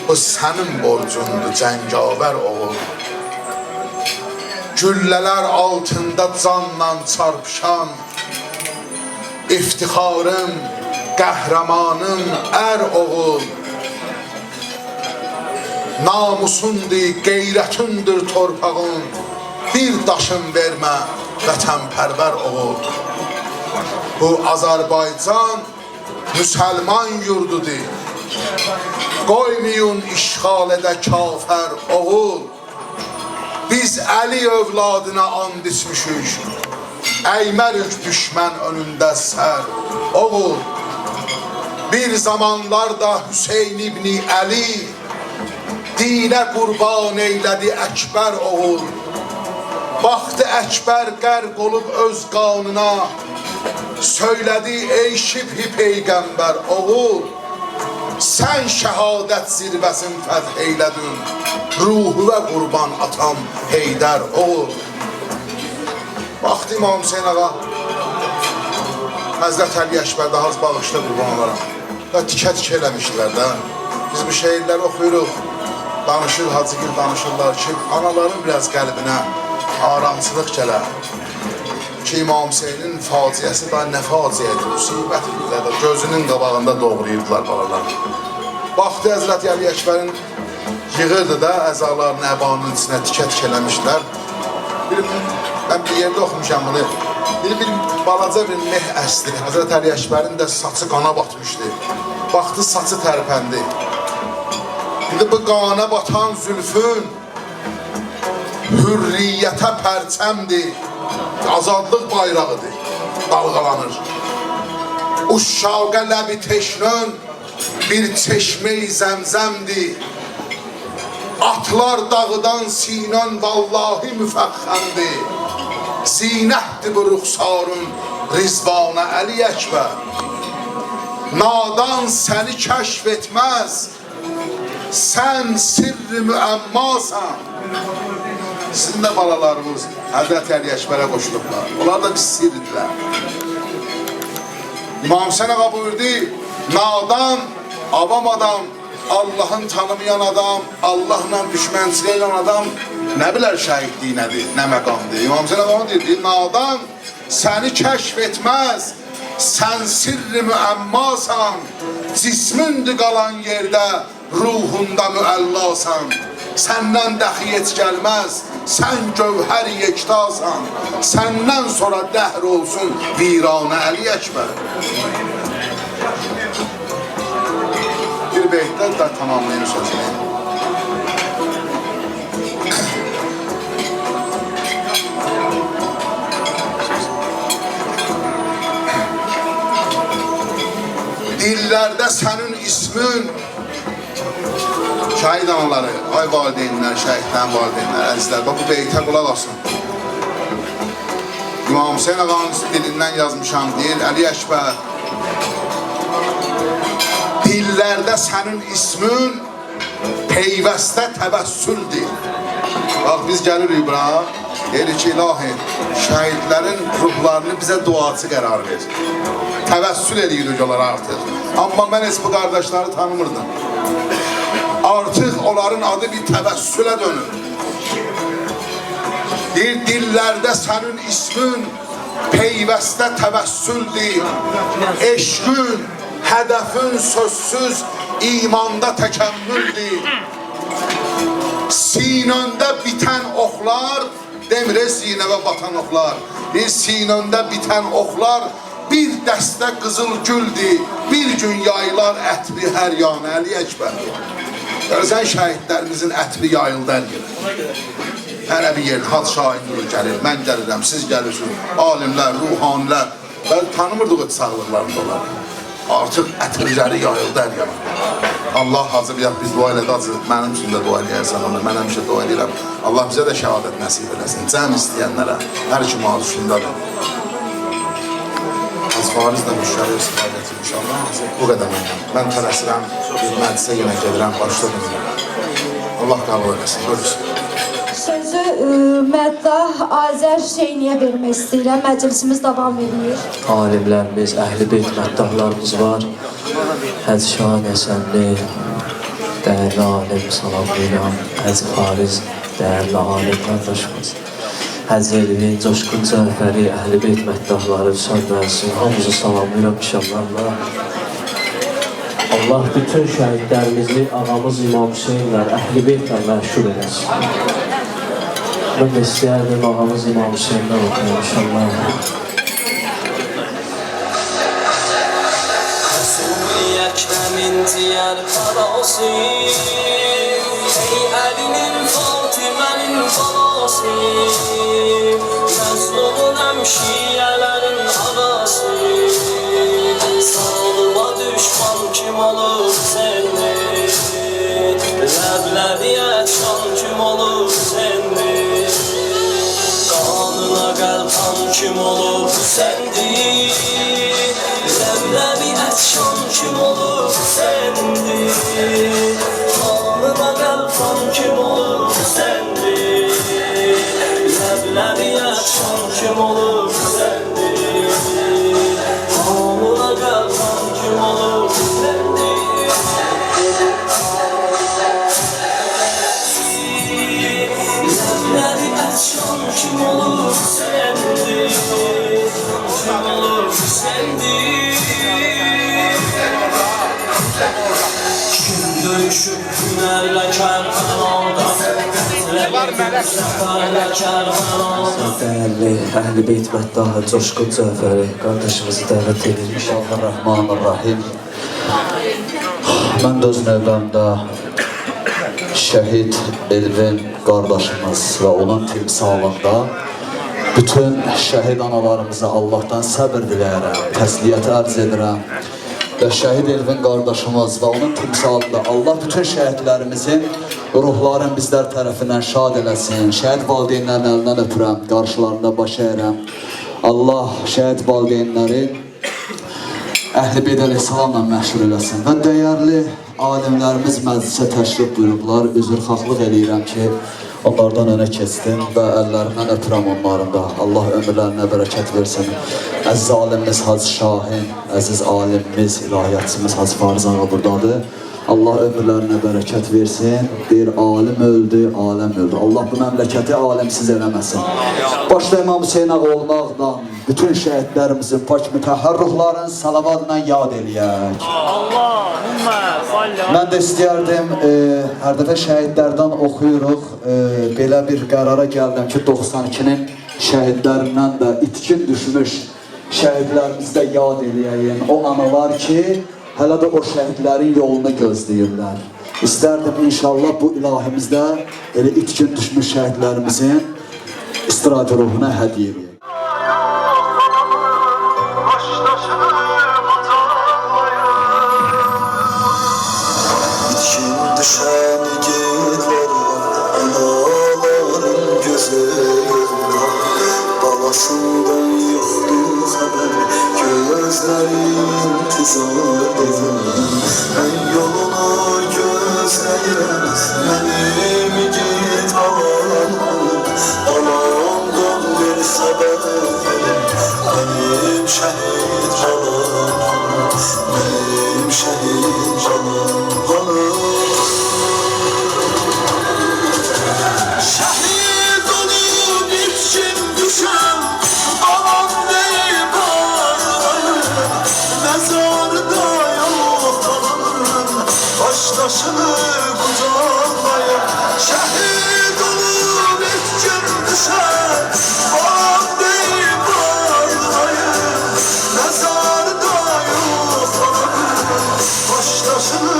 bu sənin borcundur cəngavər oğul. Güllələr altında canla çarpışan, iftixarım, qəhrəmanım, ər oğul. Namusundur, qeyrətindir torpağın, bir daşın vermə, vətənpərvər oğul. Bu Azərbaycan müsəlman yurdudur, qoymayın işğal edə kafər oğul. Biz Əli övladına and içmişik, əymərik düşmən önündə sər oğul. Bir zamanlarda Hüseyin İbni Əli dinə qurban eylədi Əkbər oğul. Baxdı Əkbər qərq olub öz qanına, söylədi ey şibhi peyğəmbər oğul. Sən şəhadət zirvəsin fəth eylədin, ruhuna qurban atam Heydər oğul. Baxdı İmam Hüseyin ağa, Həzrət Əli Əkbərdə haz bağışda qurban olaram. Və tikə-tikə eləmişdilər də. Biz bu şeirləri oxuyuruq, danışır, hacıgil danışırlar ki, anaların biraz qəlbinə aramçılıq gələr. Ki, İmam Hüseynin faciəsi da nə faciədir, müsibət illərdə gözünün qabağında doğrayırdılar balalar. Baxdı Həzrət Əli Əkbərin yığırdı da əzalarını əbanın içinə tikə-tikə eləmişdilər. Mən bir yerdə oxumuşam bunu. Bir balaca bir meh əsli. Həzrət Əli Əkbərin də saçı qana batmışdı. Baxdı saçı tərpəndi. Bir bu qana batan zülfün hürriyyətə pərçəmdir. Azadlıq bayrağıdır, dalğalanır. Uşşaqa ləbi teşnön bir çeşme-i zəmzəmdir. Atlar dağıdan sinön vallahi müfəxxəmdir. Zinətdir bu ruxsarın Rizvana Əli Əkbər. Nadan səni kəşf etməz, sən sirri müəmmasan. Sizin də balalarımız Həzrət Əli Əkbərə qoşulublar. Onlar da bir sirdirlər. İmam Hüseyin ağa buyurdu, nadan, avam adam, Allah'ın tanımayan adam, Allah'la düşmənçilik edən adam nə bilər şəhidlik nədir, nə məqamdır. İmam Hüseyin ağa dedi, nadan səni kəşf etməz, sən sirri müəmmasan, cismündür qalan yerdə, ruhunda müəllasan. Səndən dəxi heç gəlməz, sən gövhər yektasan, səndən sonra dəhr olsun viranə Əli Əkbər. Bir beytlər də tamamlayın sözünü. Dillərdə sənin ismin, şəhid anaları, ay valideynlər, şəhidlərin valideynlər, əzizlər, bax bu beytə qulaq asın. İmam Hüseyin ağanın dilindən yazmışam, deyir, Əli Əkbər, dillərdə sənin ismin peyvəstə təvəssüldür. Bax, biz gəlirik bura, deyirik ki, ilahi, şəhidlərin ruhlarını bizə duacı qərar ver. Təvəssül edirik onlara artıq. Amma mən heç bu qardaşları tanımırdım. Artıq onların adı bir təvəssülə dönür. Deyir, dillərdə sənin ismin peyvəstə təvəssüldür. Eşqün, hədəfin sözsüz imanda təkəmmüldür. Sinöndə bitən oxlar, demirə sinəvə batan oxlar. Deyir, sinöndə bitən oxlar bir dəstə qızıl güldür. Bir gün yaylar ətri hər yanə Əli Əkbər. Görürsən şəhidlərimizin ətri yayıldı hər yerə. Hərə bir yer, Had Şahin gəlir, mən gəlirəm, siz gəlirsiniz, alimlər, ruhanilər. Və tanımırdıq o sağlıqlarında olar. Artıq ətirləri yayıldı hər yerə. Allah hazır biz dua elədi, mənim üçün də dua eləyərsən ona, mən həmişə dua eləyirəm. Allah bizə də şəhadət nəsib eləsin, cəm istəyənlərə, hər kim arzusundadır. Fariz də müştəri istifadə inşallah. Bu qədər məndən. Mən tələsirəm, bir məclisə yenə gedirəm, başladım. Allah qəbul eləsin, bölürsün. Sözü Məddah Azər Şeyniyə vermək istəyirəm. Məclisimiz davam edir. Alimlərimiz, əhl-i beyt məddahlarımız var. Həzi Şahin Həsənli, dəyərli alim, salamlayıram. Həzi Fariz, dəyərli alim qardaşımız. Həzi Elvin, Coşqun Cəfəri, əhl-i beyt məddahları, Hüseyin Məhsin, hamımızı salamlayıram inşallah. Allah bütün şəhidlərimizi ağamız İmam Hüseyinlər, əhl-i beytlə məşhur eləsin. Mən də istəyərdim ağamız İmam Hüseyinlər oxuyam inşallah. Rəsul-i Əkrəmin ciyər parası, ey Əlinin Fatimənin balası, məzlumum şiyələrin ağası, sağlığa düşman kim olur səni, ləbləbiyə çan kim olur səni, qanına qəlbən kim olur səndir, ləbləbiyə çan kim olur səndir. döyüşüb hünərlə Kərbəladan Zəfərlə Kərbəladan Dəyərli Əhl-i Beyt Məddahı Coşqun Cəfəri qardaşımızı dəvət edir. Bismillahirrahmanirrahim. Mən də öz növbəmdə şəhid Elvin qardaşımız və onun timsalında bütün şəhid analarımıza Allahdan səbir diləyərəm, təsliyyət ərz edirəm. Və şəhid Elvin qardaşımız və onun timsalında Allah bütün şəhidlərimizin ruhlarını bizlər tərəfindən şad eləsin. Şəhid valideynlərin əlindən öpürəm, qarşılarında baş əyirəm. Allah şəhid valideynlərin Əhl-i Beyt əleyhissalamla məşhur eləsin. Və dəyərli alimlərimiz məclisə təşrif buyurublar. Üzrxahlıq eləyirəm ki, onlardan önə keçdim və əllərindən öpürəm onların da. Allah ömürlərinə bərəkət versin. Əziz alimimiz Hacı Şahin, əziz alimimiz, ilahiyyatçımız Hacı Fariz ağa buradadır. Allah ömürlərinə bərəkət versin. Bir alim öldü, aləm öldü. Allah bu məmləkəti alimsiz eləməsin. Başda İmam Hüseyin ağa olmaqla bütün şəhidlərimizin pak mütəhhər ruhlarını salavatla yad eləyək. Mən də istəyərdim, hər dəfə şəhidlərdən oxuyuruq. Belə bir qərara gəldim ki, 92-nin şəhidlərindən də itkin düşmüş şəhidlərimizi də yad eləyəyim. O analar ki, hələ də o şəhidlərin yolunu gözləyirlər. İstərdim inşallah bu ilahimizdə elə itkin düşmüş şəhidlərimizin istirahət ruhuna hədiyyə edək. İtkin düşən igidlərin anaların gözlərində balasından yoxdur xəbər gözləri intizar edir. Mən yolunu gözləyirəm, mənim igid balam balamdan bir xəbər verin. Mənim şəhid balam, mənim şəhid balam. Şəhid olub itkin düşən anam deyib ağlayır. Məzarda yox qalır, başdaşını qucaqlayır. Şəhid olub itkin düşən anam deyib ağlayır. Məzarda yox qalır, başdaşını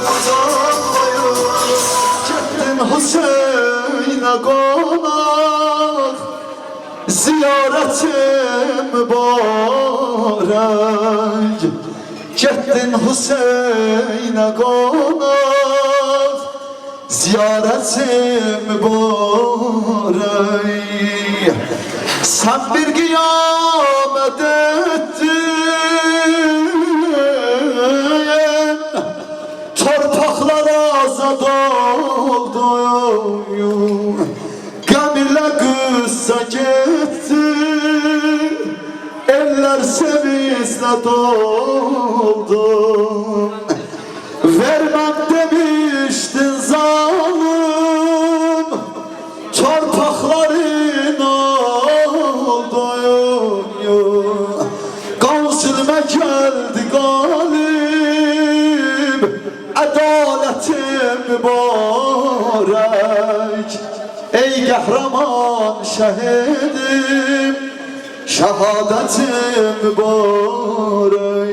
qucaqlayır. Getdim Hüseynə qonaq, ziyarətim mübarək. Getdim Hüseynə qonaq, ziyarətim mübarək. Sən bir qiyamət etdin, torpaqlar azad oldu. Qəm ilə qüssə getdi, eller sevinçlə doldu. Verməm demişdin zalım, torpaqların oldu. Qan silmə gəldi qalib, ədalətim mübarək. Ey qəhrəman şəhidim, şəhadətim mübarək.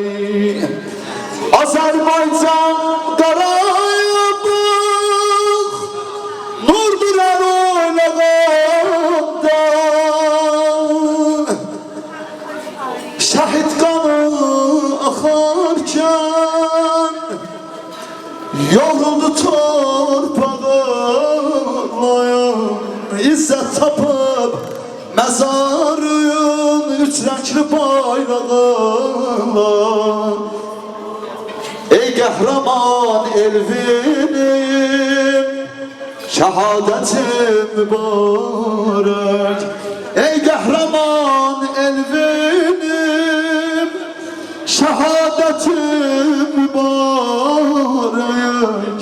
Azərbaycan qarayabıq, nurdur ər oynağında. Şəhid qanı axarkən, yoruldu torpağım. İzzət tapıb məzarın üç rəngli bayrağına. Ey qəhrəman Elvinim, şəhadətim mübarək. Ey qəhrəman Elvinim, şəhadətim mübarək.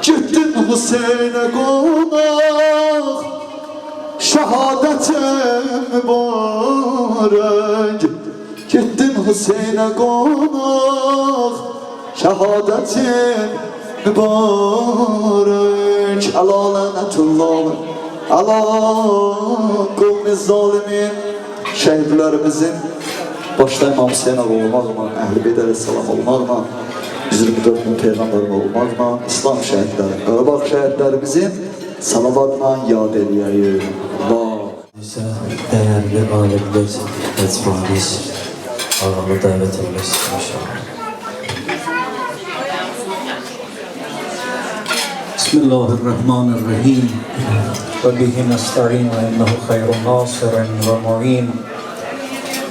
Gittin Hüseynə qonaq, şəhadətim mübarək. Gittin Hüseynə qonaq, şəhadətim mübarek. Ala lanetullah ala kavmi zalimin. Şehitlerimizin başta İmam Hüseyin ağa olmaqla, Əhl-i Beyt əleyhissalam olmaqla, 124 bin Peyğəmbərin olmaqla, İslam şəhidləri, Qarabağ şəhidlərimizin salavatla yad eləyəyik. Allah. Değerli alimler, etmemiz, Allah'ı davet etmek istiyorum. Bismillahirrahmanirrahim. Ve bihi nesta'in ve innehu hayrun nasirin ve mu'in.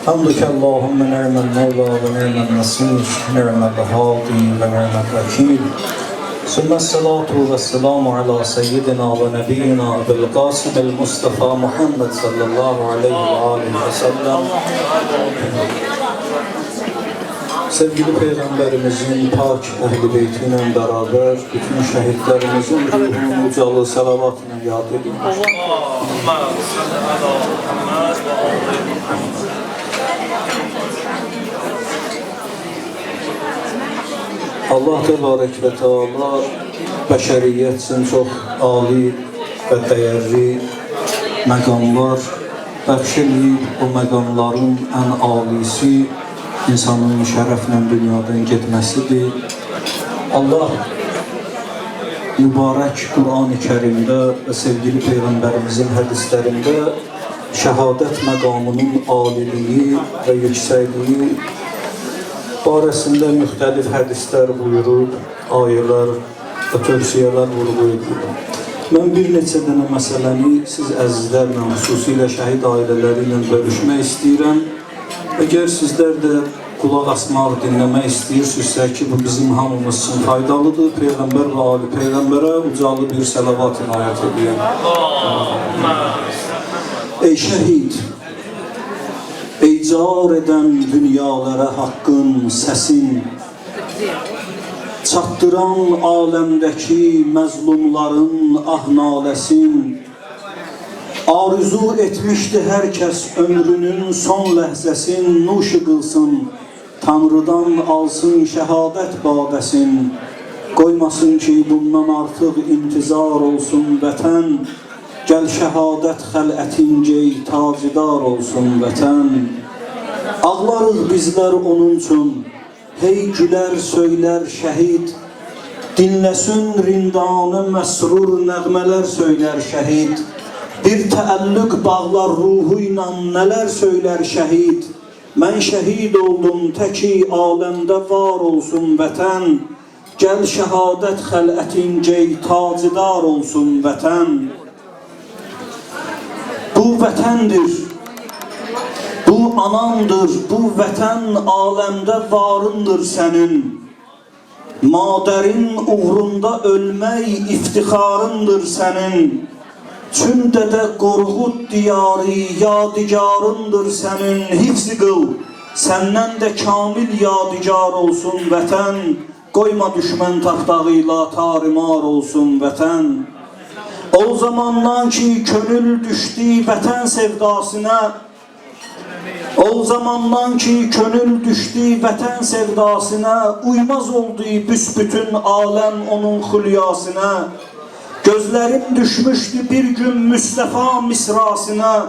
Hamdüke Allahümme ni'mel mevla ve ni'mel nasir, ni'mel hadi ve ni'mel vekil. Sümme salatu ve selamu ala seyyidina ve nebiyyina Ebu'l Qasim el-Mustafa Muhammed sallallahu aleyhi ve aleyhi ve sellem. Sevgili Peygamberimizin pak Ehl-i Beytiyle beraber bütün şehitlerimizin ruhunun ucalı salavatını yad edin. Allah Tebarek ve Teala bəşəriyyət üçün çox ali və dəyərli məqamlar bəxş edib. O məqamların ən alisi insanın şərəflə dünyadan getməsidir. Allah mübarək Qur'an-ı Kərimdə və sevgili Peyğəmbərimizin hədislərində şəhadət məqamının aliliyi və yüksəkliyi barəsində müxtəlif hədislər buyurub, ayələr və tövsiyələr vurğulayıb. Mən bir neçə dənə məsələni siz əzizlərlə, xüsusilə şəhid ailələri ilə bölüşmək istəyirəm. Əgər sizlər də qulaq asmaq, dinləmək istəyirsinizsə ki, bu bizim hamımız üçün faydalıdır, Peyğəmbər və Ali Peyğəmbərə ucalı bir səlavat inayət edəyəm. Ey şəhid! Ey car edən dünyalara haqqın səsin, çatdıran aləmdəki məzlumların ah naləsin, arzu etmişdi hər kəs ömrünün son ləhzəsin, nuşu qılsın, Tanrıdan alsın şəhadət badəsin, qoymasın ki bundan artıq intizar olsun vətən, gəl şəhadət xələtin gey tacidar olsun vətən. Ağlarıq bizlər onun üçün, hey gülər söylər şəhid, dinləsin rindanı məsrur nəğmələr söylər şəhid, bir təəllüq bağlar ruhu ilə nələr söylər şəhid. Mən şəhid oldum təki aləmdə var olsun vətən, gəl şəhadət xələtin gey tacidar olsun vətən. Bu vətəndir, bu anandır, bu vətən aləmdə varındır sənin. Madərin uğrunda ölmək iftixarındır sənin. Çün dədə Qorğud diyarı yadigarındır sənin. Hifz qıl, səndən də kamil yadigar olsun vətən. Qoyma düşmən taxtağıyla tarimar olsun vətən. O zamandan ki könül düşdü vətən sevdasına, o zamandan ki könül düşdü vətən sevdasına, uymaz oldu büsbütün aləm onun xülyasına. Gözlərim düşmüşdü bir gün Müstəfa misrasına,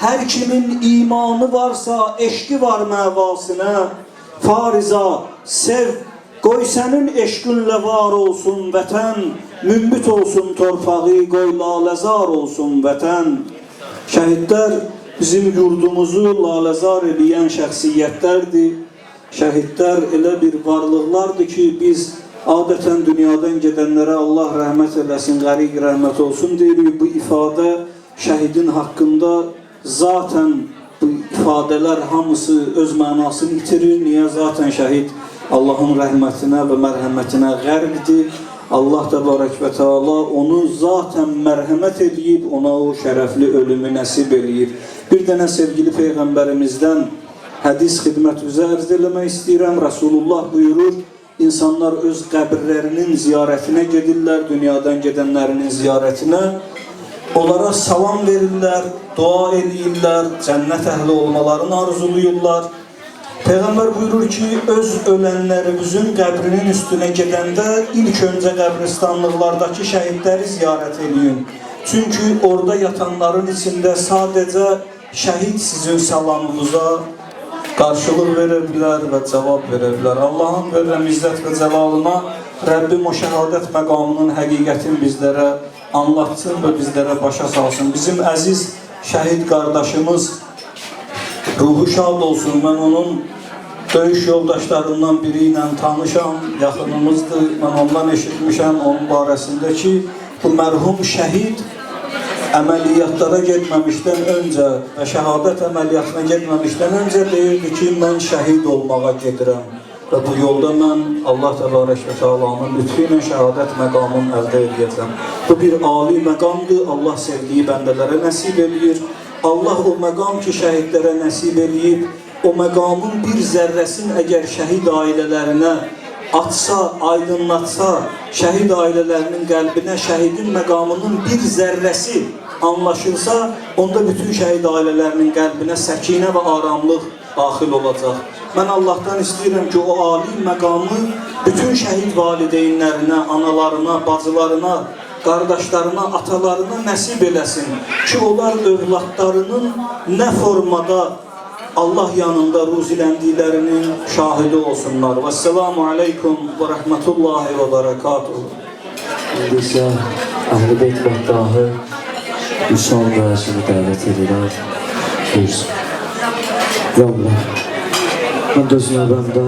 hər kimin imanı varsa eşqi var məvasına. Fariza, sev, qoy sənin eşqinlə var olsun vətən, mümbit olsun torpağı, qoy laləzar olsun vətən. Şəhidlər bizim yurdumuzu laləzar edən şəxsiyyətlərdir. Şəhidlər elə bir varlıqlardır ki, biz adətən dünyadan gedənlərə Allah rəhmət eləsin, qəriq rəhmət olsun deyirik. Bu ifadə şəhidin haqqında zaten bu ifadələr hamısı öz mənasını itirir. Niyə? Zaten şəhid Allahın rəhmətinə və mərhəmətinə qərqdir. Allah Təbarək və Teala onu zaten mərhəmət edib, ona o şərəfli ölümü nəsib eləyib. Bir dənə sevgili Peyğəmbərimizdən hədis xidmətinizə ərz eləmək istəyirəm. Rasulullah buyurur, insanlar öz qəbirlərinin ziyarətinə gedirlər, dünyadan gedənlərinin ziyarətinə. Onlara salam verirlər, dua edirlər, cənnət əhli olmalarını arzuluyurlar. Peyğəmbər buyurur ki, öz ölənlərimizin qəbrinin üstünə gedəndə ilk öncə qəbristanlıqlardakı şəhidləri ziyarət edin. Çünki orada yatanların içində sadəcə şəhid sizin salamınıza qarşılıq verə bilər və cavab verə bilər. Allahın verirəm izzət və cəlalına Rəbbim o şəhadət məqamının həqiqətini bizlərə anlatsın və bizlərə başa salsın. Bizim əziz şəhid qardaşımız ruhu şad olsun. Mən onun döyüş yoldaşlarından biri ilə tanışam, yaxınımızdır. Mən ondan eşitmişəm onun barəsində ki, bu mərhum şəhid əməliyyatlara getməmişdən öncə və şəhadət əməliyyatına getməmişdən öncə deyirdi ki, mən şəhid olmağa gedirəm. Və bu yolda mən Allah təbarək və təalanın lütfü ilə şəhadət məqamını əldə edəcəm. Bu bir ali məqamdır, Allah sevdiyi bəndələrə nəsib eləyir. Allah o məqam ki, şəhidlərə nəsib eləyib, o məqamın bir zərrəsini əgər şəhid ailələrinə atsa, aydınlatsa, şəhid ailələrinin qəlbinə şəhidin məqamının bir zərrəsi anlaşılsa, onda bütün şəhid ailələrinin qəlbinə səkinə və aramlıq daxil olacaq. Mən Allahdan istəyirəm ki, o ali məqamı bütün şəhid valideynlərinə, analarına, bacılarına, qardaşlarına, atalarına nəsib eləsin ki, onlar övladlarının nə formada Allah yanında ruziləndiklərinin şahidi olsunlar. Vəssalamu aleykum və rəhmətullahi və bərəkatuhu. İndi isə Əhl-i Beyt Məddahı Üsal müəzzini dəvət edirlər. Buyursun. Ya Allah, mən də öz növbəmdə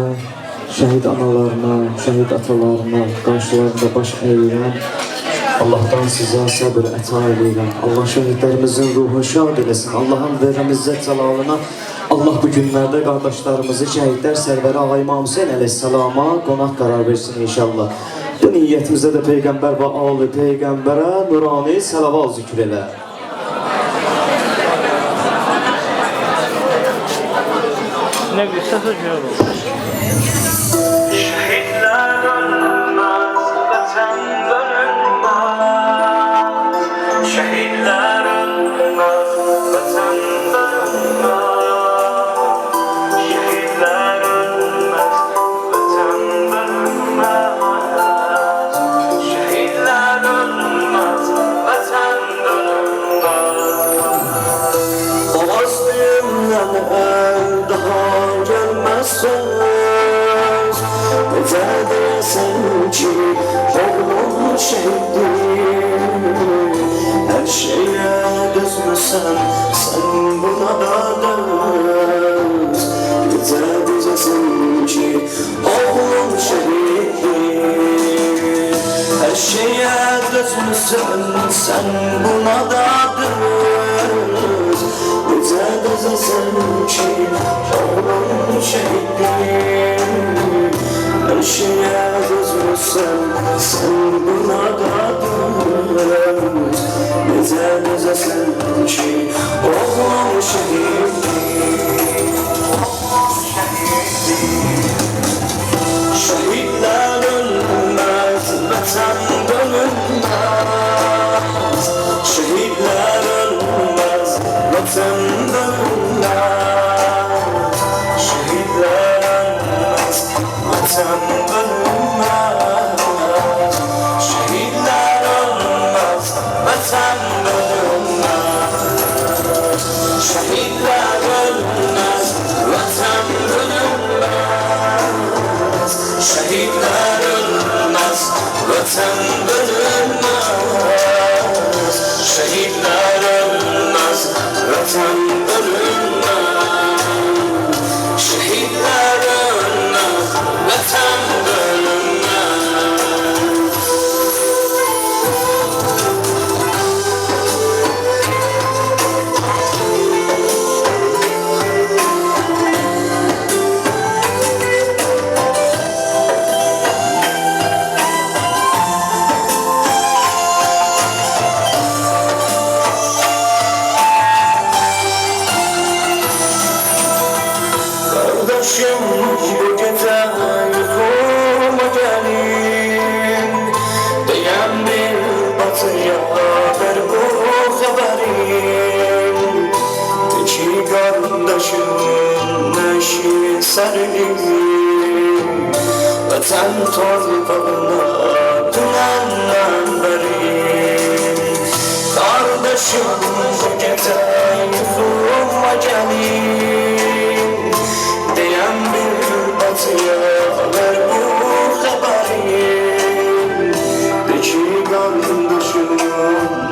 şəhid analarına, şəhid atalarına, qarşılarında baş əyirəm. Allah'tan sizə səbir əta edirəm. Allah şəhidlərimizin ruhunu şad eləsin. Allah'ın verirəm izzət cəlalına. Allah bu günlərdə qardaşlarımızı şəhidlər sərvəri Ağa İmam Hüseyn əleyhissalama qonaq qərar versin inşallah. Bu niyyətimizdə də Peyğəmbər və Ali Peyğəmbərə nurani səlavat zikr elə. Ne bir ses açıyor. Şehitler ölmez, vatan bölünmez. Şehitler ölmez, vatan bölünmez. Şehitler ölmez, vatan bölünmez. Şehitler ölmez, vatan bölünmez. Boğazlıyımdan daha gelmez söz. Necə deyəsən ki, oğlum şəhiddir. Hər şeyə dözmüsən, sən buna da döz. Necə deyəsən ki, oğlum şəhiddir. Hər şeyə dözmüsən, sən buna da döz. Necə deyəsən ki, oğlum şəhiddir. Her şeye dözmüşsen, sen buna da döz. Necə deyəsən ki, oğlum şəhiddir. Şəhidlər ölməz, vətən bölünməz. Şəhidlər ölməz, vətən bölünməz. Şəhidlər ölməz, vətən bölünməz. Şəhidlər ölməz, vətən bölünməz. Şəhidlər ölməz, vətən bölünməz. Şəhidlər ölməz, vətən bölünməz. Şəhidlər ölməz, vətən bölünməz. Şəhidlər ölməz, vətən Kardeşim bu gece yuxuma gelin. Deyəm bir batıya ver bu xəbərim. De ki qardaşım nə güneşi sərilir Vətən torpağına dünəndən bəri Qardaşım bu gecə yuxuma gəlir Deyəm bir batıya ver bu xəbəri De ki qardaşım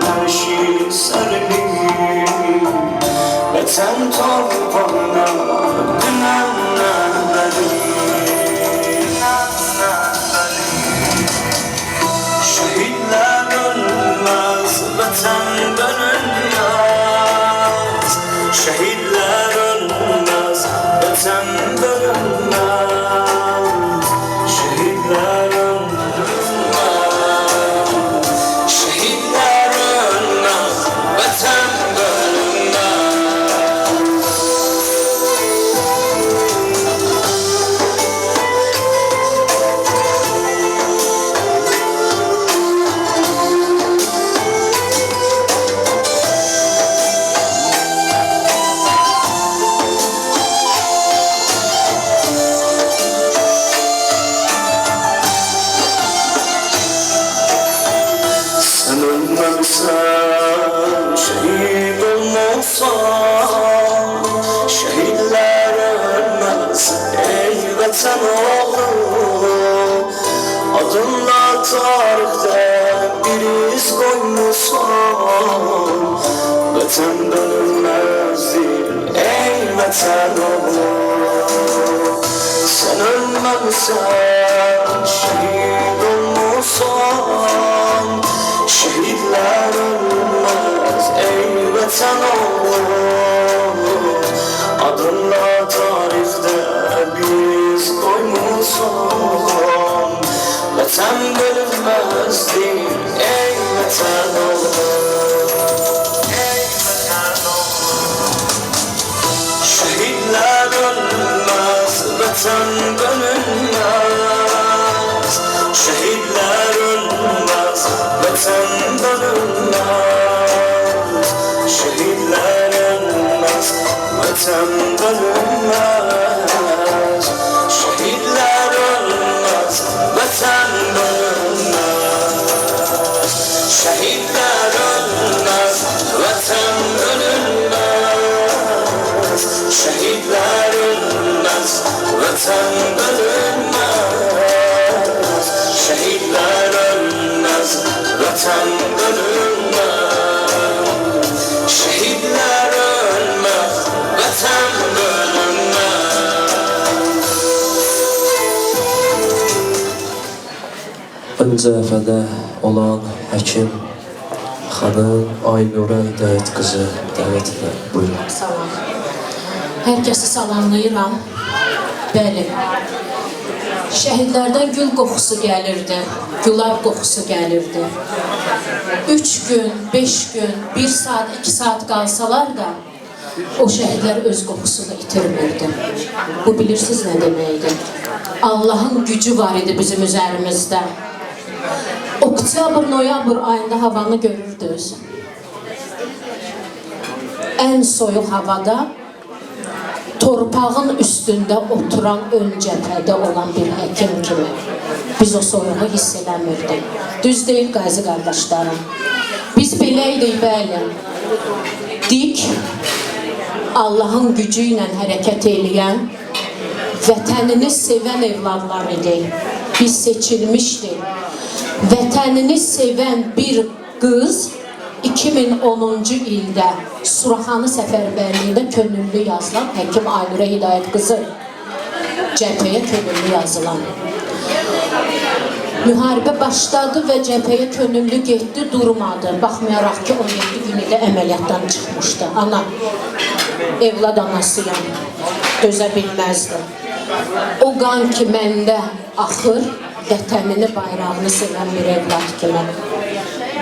hər şey sərilir Vətən torpağına dünəndən bəri Şehitler ölmez, vatan bölünmez Şehitler ölmez, vatan bölünmez Şehitler ölmez Şehitler ölmez, vatan Sen şehit olmazsan Şehitler ölmez ey vatan oğlu Adınla tarihte bir iz koymuşsan Vatan bölünmezdir ey vatan oğlu Sen ölmemişsen şehit olmazsan Şehitler ölmez ey vatan oğlu Adınla tarihte biz koymuşsan Vatan bölünmezdir ey vatan oğlu Ey vatan oğlu Şehitler ölmez vatan bölünmez Şehitler ölmez vatan bölünmez Şehitler ölmez vatan bölünmez Şehitler ölmez vatan bölünmez Şehitler ölmez vatan bölünmez Şehitler ölmez vatan bölünmez Şehitler ölmez vatan bölünmez Şehitler ölmez vatan bölünmez Ön cəbhədə olan həkim xanım Aynurə Hidayət qızı dəvət edir. Buyurun. Salam. Hər kəsi salamlayıram. Bəli. Şəhidlərdən gül qoxusu gəlirdi, gülab qoxusu gəlirdi. 3 gün, 5 gün, 1 saat, 2 saat qalsalar da o şəhidlər öz qoxusunu itirmirdi. Bu bilirsiniz nə deməkdir? Allahın gücü var idi bizim üzərimizdə. Oktyabr, noyabr ayında havanı görürdünüz. Ən soyuq havada torpağın üstündə oturan ön cəbhədə olan bir həkim kimi biz o soyuğu hiss eləmirdik. Düz deyil qazi qardaşlarım. Biz beləydik, bəli. Dik, Allahın gücü ilə hərəkət eləyən, vətənini sevən evladlar idik. Biz seçilmişdik. Vətənini sevən bir qız 2010-cu ildə Suraxanı səfərbərliyində könüllü yazılan həkim Aynurə Hidayət qızı cəbhəyə könüllü yazılan. Müharibə başladı və cəbhəyə könüllü getdi, durmadı. Baxmayaraq ki, 17 günü də əməliyyatdan çıxmışdı. Ana, evlad anasıyam, dözə bilməzdi. O qan ki, məndə axır, vətənini, bayrağını sevən bir evlad kimi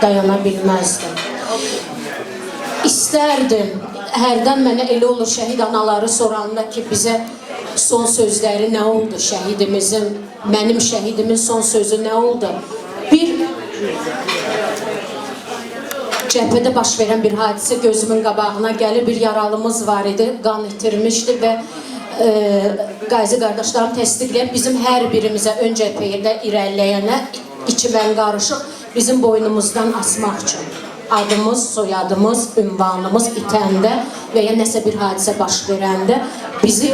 dayana bilməzdi. İstərdim, hərdən mənə elə olur şəhid anaları soranda ki, bizə son sözləri nə oldu şəhidimizin, mənim şəhidimin son sözü nə oldu? Bir cəbhədə baş verən bir hadisə gözümün qabağına gəlir, bir yaralımız var idi, qan itirmişdi və qazi qardaşlarım təsdiqləyib bizim hər birimizə ön cəbhəyə irəliləyənə içimən qarışıq bizim boynumuzdan asmaq üçün. Adımız, soyadımız, ünvanımız itəndə və ya nəsə bir hadisə baş verəndə bizi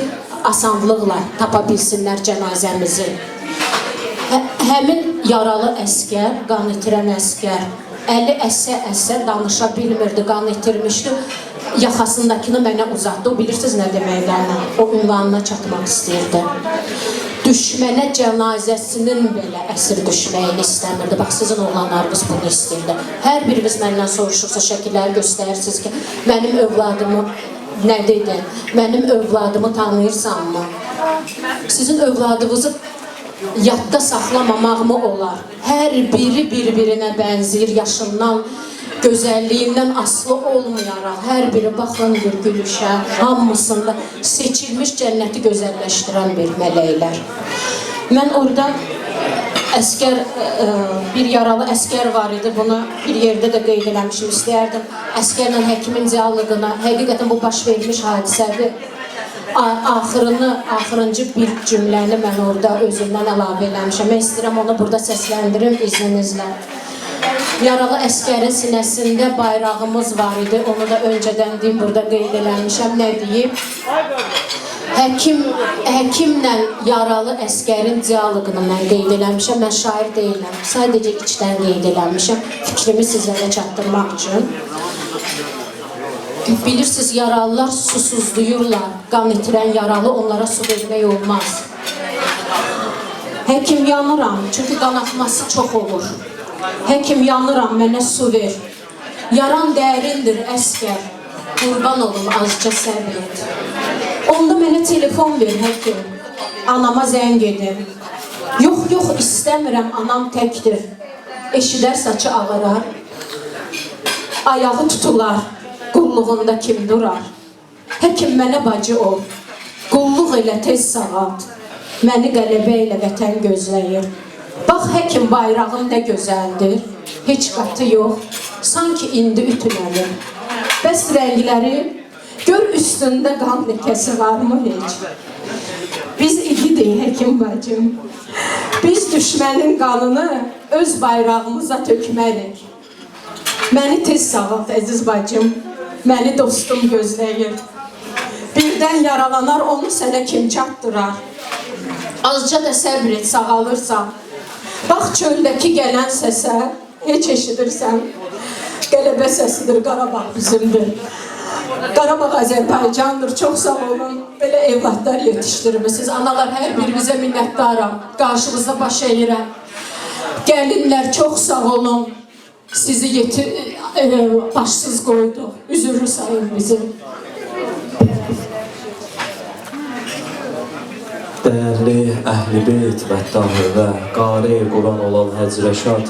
asanlıqla tapa bilsinlər cənazəmizi. Həmin yaralı əskər, qan itirən əskər, əli əsə danışa bilmirdi, qan itirmişdi. Yaxasındakını mənə uzatdı. O bilirsiniz nə deməklərini? O ünvanına çatmaq istəyirdi. Düşmənə cənazəsinin belə əsir düşməyini istəmirdi. Bax, sizin oğlanlarınız bunu istəyirdi. Hər biriniz məndən soruşursa, şəkilləri göstərirsiniz ki, mənim övladımı nə dedi? Mənim övladımı tanıyırsanmı? Sizin övladınızı yadda saxlamamaqmı olar? Hər biri bir-birinə bənzəyir, yaşından, gözəlliyindən asılı olmayaraq, hər biri baxın bir gülüşə, hamısında seçilmiş cənnəti gözəlləşdirən bir mələklər. Mən orada əskər, bir yaralı əskər var idi, bunu bir yerdə də qeyd eləmişim, istəyərdim. Əskərlə həkimin diyaloquna, həqiqətən bu baş vermiş hadisədir. Axırıncı bir cümləni mən orada özümdən əlavə eləmişəm. Mən istəyirəm onu burada səsləndirim izninizlə. Yaralı əskərin sinəsində bayrağımız var idi. Onu da öncədən deyim, burada qeyd eləmişəm. Nə deyib? Həkimlə yaralı əskərin diyaloqunu mən qeyd eləmişəm. Mən şair deyiləm. Sadəcə içdən qeyd eləmişəm. Fikrimi sizlərə çatdırmaq üçün. Bilirsiniz, yaralılar susuzluyurlar. Qan itirən yaralı onlara su vermək olmaz. Həkim yanıram, çünki qan axması çox olur. Həkim yanıram, mənə su ver. Yaran dərindir əskər, qurban olum azca səbr et. Onda mənə telefon ver həkim, anama zəng edin. Yox, istəmirəm, anam təkdir. Eşidər saçı ağırar, ayağı tutular, qulluğunda kim durar? Həkim mənə bacı ol, qulluq elə tez sağalt, məni qələbə ilə vətən gözləyir. Bax, həkim bayrağım nə gözəldir, heç qatı yox, sanki indi ütülənir. Bəs rəngləri, gör üstündə qan ləkəsi varmı heç? Biz igidik, həkim bacım. Biz düşmənin qanını öz bayrağımıza tökmərik. Məni tez sağalt, əziz bacım, məni dostum gözləyir. Birdən yaralanar, onu sənə kim çatdırar? Azca da səbr et, sağalırsan. Bax, çöldəki gələn səsə, heç eşidirsən, qələbə səsidir, Qarabağ bizimdir. Qarabağ Azərbaycandır, çox sağ olun, belə evladlar yetişdirmişsiniz. Analar, hər birinizə minnətdaram, qarşınızda baş əyirəm. Gəlinlər, çox sağ olun, sizi başsız qoydu, üzürlü sayın bizi. Dəyərli Əhl-i Beyt məddahı və qari Quran olan Həcc Rəşad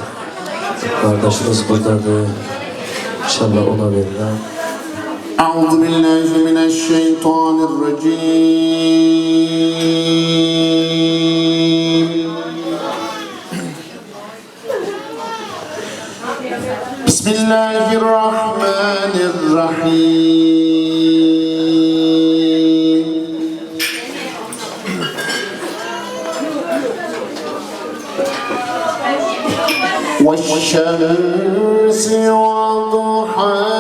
qardaşımız buradadır. İnşallah ona verirəm. Əuzu billahi mineşşeytanirracim. Bismillahirrahmanirrahim. والشمس وضحاها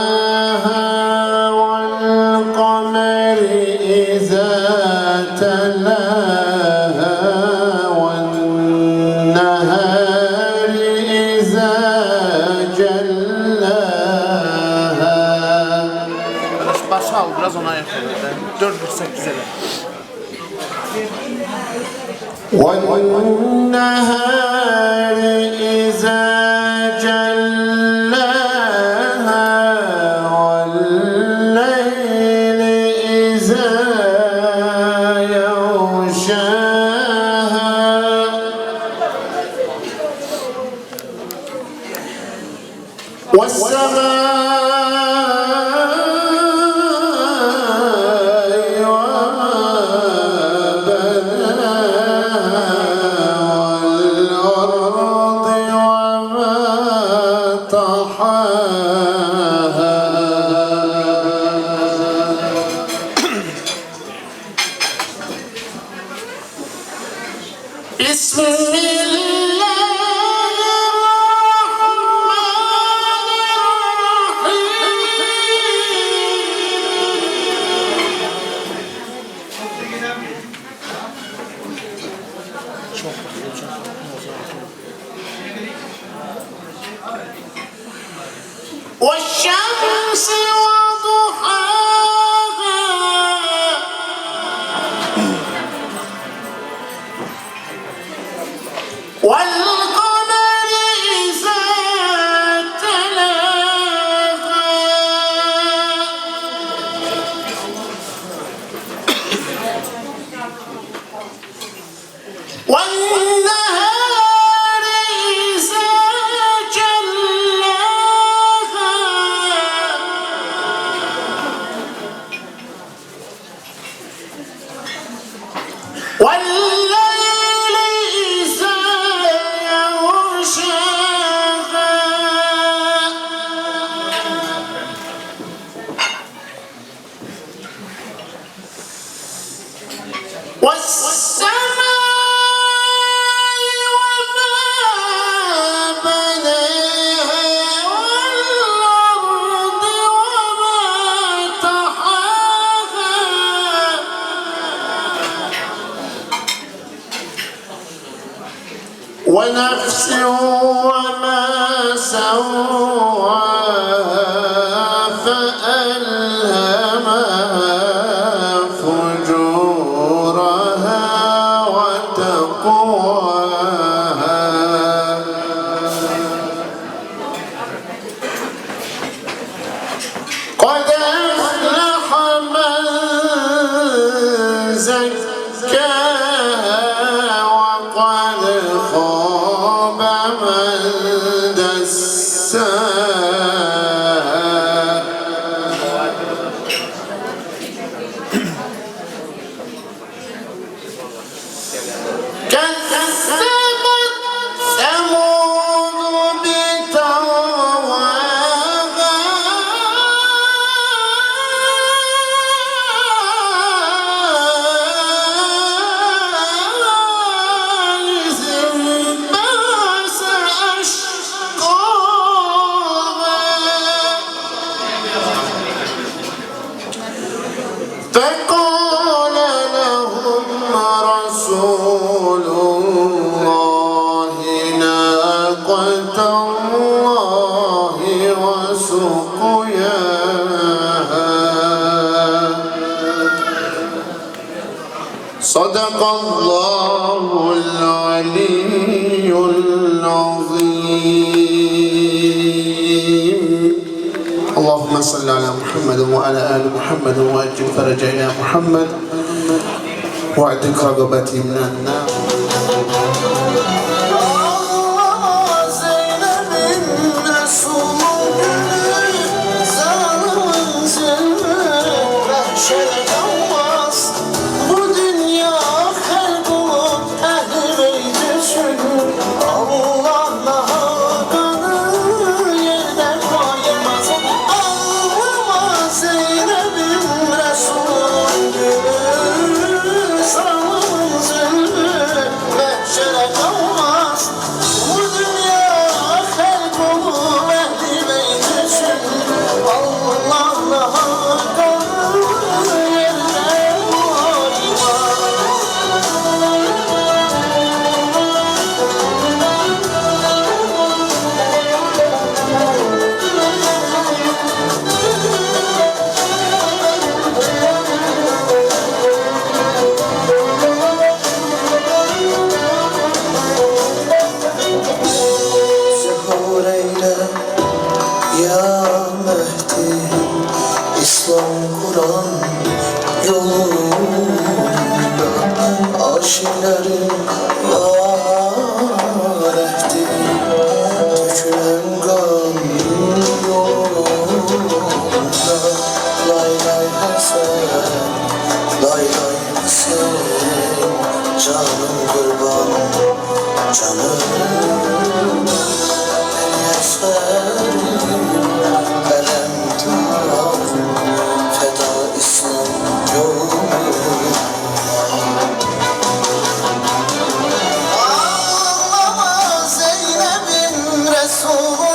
والقمر إذا تلاها والنهار إذا جلاها. Başa al, biraz ona yakın. 4-8 ele. والنهار إذا جلاها والليل إذا يغشاها والشمس وضحاها والقمر إذا تلاها والنهار إذا جلاها والليل إذا يغشاها والسماء وما بناها والأرض وما طحاها ونفس وما سواها فألهمها فجورها وتقواها قد أفلح من زكاها وقد خاب من دساها كذبت ثمود بطغواها إذ انبعث أشقاها فقال لهم رسول الله ناقة الله وسقياها صدق الله العلي العظيم اللهم صل على محمد وعلى آل محمد وأجل فرجنا محمد واعتق رقبتي من النار Bu dünya help olup ehli beyti sürür Allah'la hakanı yerden koymaz Ağlama Zeynep'im Resul'ün gülü Sağlamın zülmü mehşere kalmaz Bu dünya help olup ehli beyti sürür Allah'la hakanı yerden Zuhur eyle ya Mehdi İslam Kur'an yolunda Aşiqlərin var ehdi Dökülen qan yolunda Lay lay Hasan, lay lay Hüseyin Canım kurban, canım Ağlama Zeynep'im Resulullah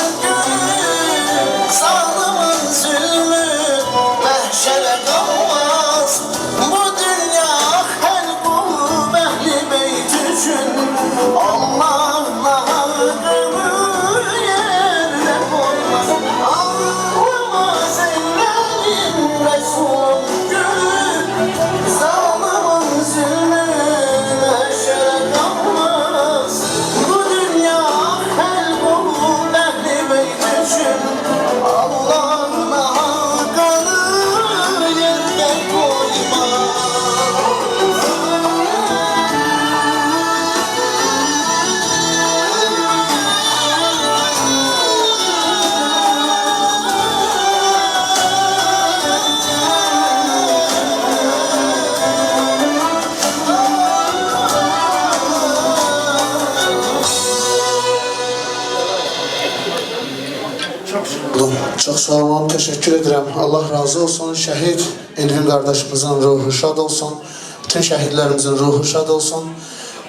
Çox sağ olun, təşəkkür edirəm. Allah razı olsun. Şəhid Elvin qardaşımızın ruhu şad olsun. Bütün şəhidlərimizin ruhu şad olsun.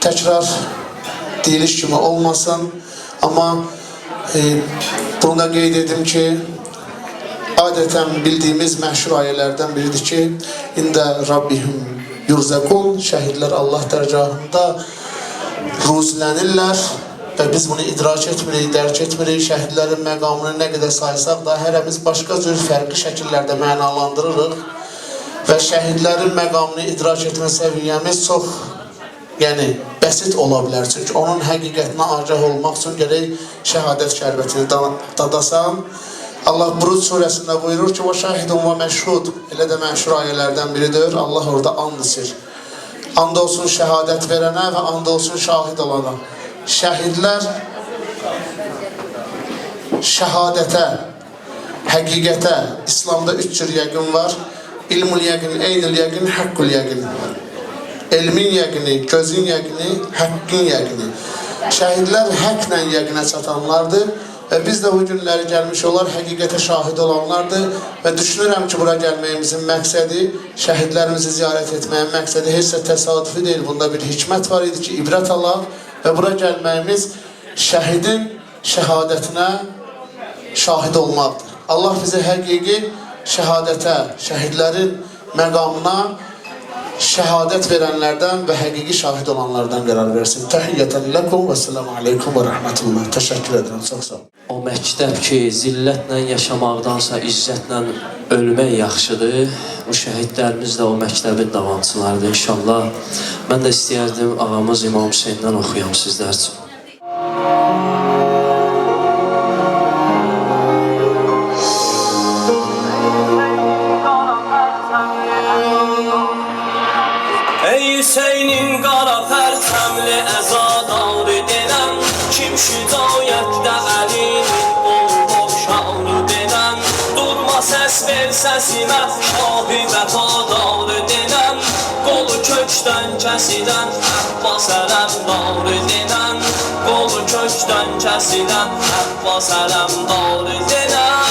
Təkrar deyiliş kimi olmasın. Amma bunu da qeyd edim ki, adətən bildiyimiz məşhur ayələrdən biridir ki, İndə Rabbihim yurzəkun, şəhidlər Allah dərgahında ruzilənirlər. Və biz bunu idrak etmirik, dərk etmirik. Şəhidlərin məqamını nə qədər saysaq da hərəmiz başqa cür fərqli şəkillərdə mənalandırırıq. Və şəhidlərin məqamını idrak etmə səviyyəmiz çox bəsit ola bilər. Çünki onun həqiqətinə agah olmaq üçün gərək şəhadət şərbətini dadasan. Allah Buruc surəsində buyurur ki, وَشَاهِدٌ وَمَشْهُدٌ Elə də məşhur ayələrdən biridir. Allah orada and içir. And olsun şəhadət verənə və and olsun şahid olana. Şəhidlər şəhadətə, həqiqətə, İslamda 3 cür yəqin var. İlmul yəqin, eynil yəqin, haqqul yəqin. Elmin yəqini, gözün yəqini, haqqın yəqini. Şəhidlər həqqlə yəqinə çatanlardır və biz də bu günləri gəlmiş olar, həqiqətə şahid olanlardır və düşünürəm ki, bura gəlməyimizin məqsədi, şəhidlərimizi ziyarət etməyin məqsədi heç də təsadüfi deyil. Bunda bir hikmət var idi ki, ibrət alaq və bura gəlməyimiz şəhidin şəhadətinə şahid olmaqdır. Allah bizi həqiqi şəhadətə, şəhidlərin məqamına şəhadət verənlərdən və həqiqi şahid olanlardan qərar versin. Təhiyyətən ləkum və selamu aleykum və rəhmətullah. Təşəkkür edirəm, çox sağ olun. O məktəb ki, zillətlə yaşamaqdansa izzətlə ölmək yaxşıdır. Bu şəhidlərimiz də o məktəbin davamçılarıdır inşallah. Mən də istəyərdim ağamız İmam Hüseyndən oxuyam sizlər üçün. Hüseynin qara pərçəmli əzadarı denən, kim şücaətdə əlinin olub şanı denən, durma səs ver səsimə şahı vəfadarı denən, qolu kökdən kəsilən Əbbas ələmdarı denən, qolu kökdən kəsilən Əbbas ələmdarı denən.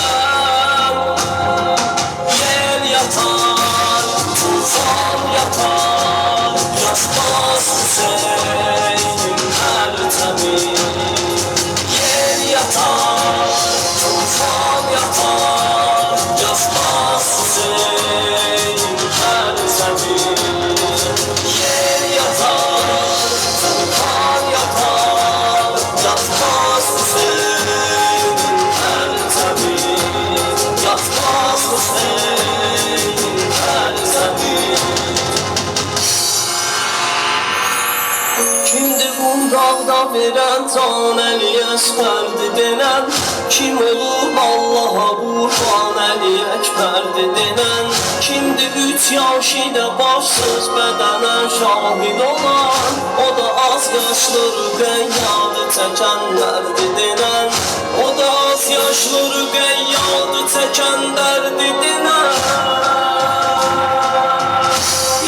Yel yatar, tufan yatar, Yaşmaz Hüseyin Ertemi. Yer yatar, tufan yatar, Yaşmaz Hüseyin Ertemi. Yer yatar, tufan yatar, Yaşmaz Hüseyin Ertemi. Yaşmaz Hüseyin Ertemi. Kimdir bu dağda verən can Əli Əsbərdir denən, kim olub Allaha qurban Əli Əkbərdir denən, kimdir 3 yaş ilə başsız bədənə şahid olan, o da az yaşlı rüqəyyadı çəkənlərdir denən, o da az yaşlı rüqəyyadı çəkənlərdir denən.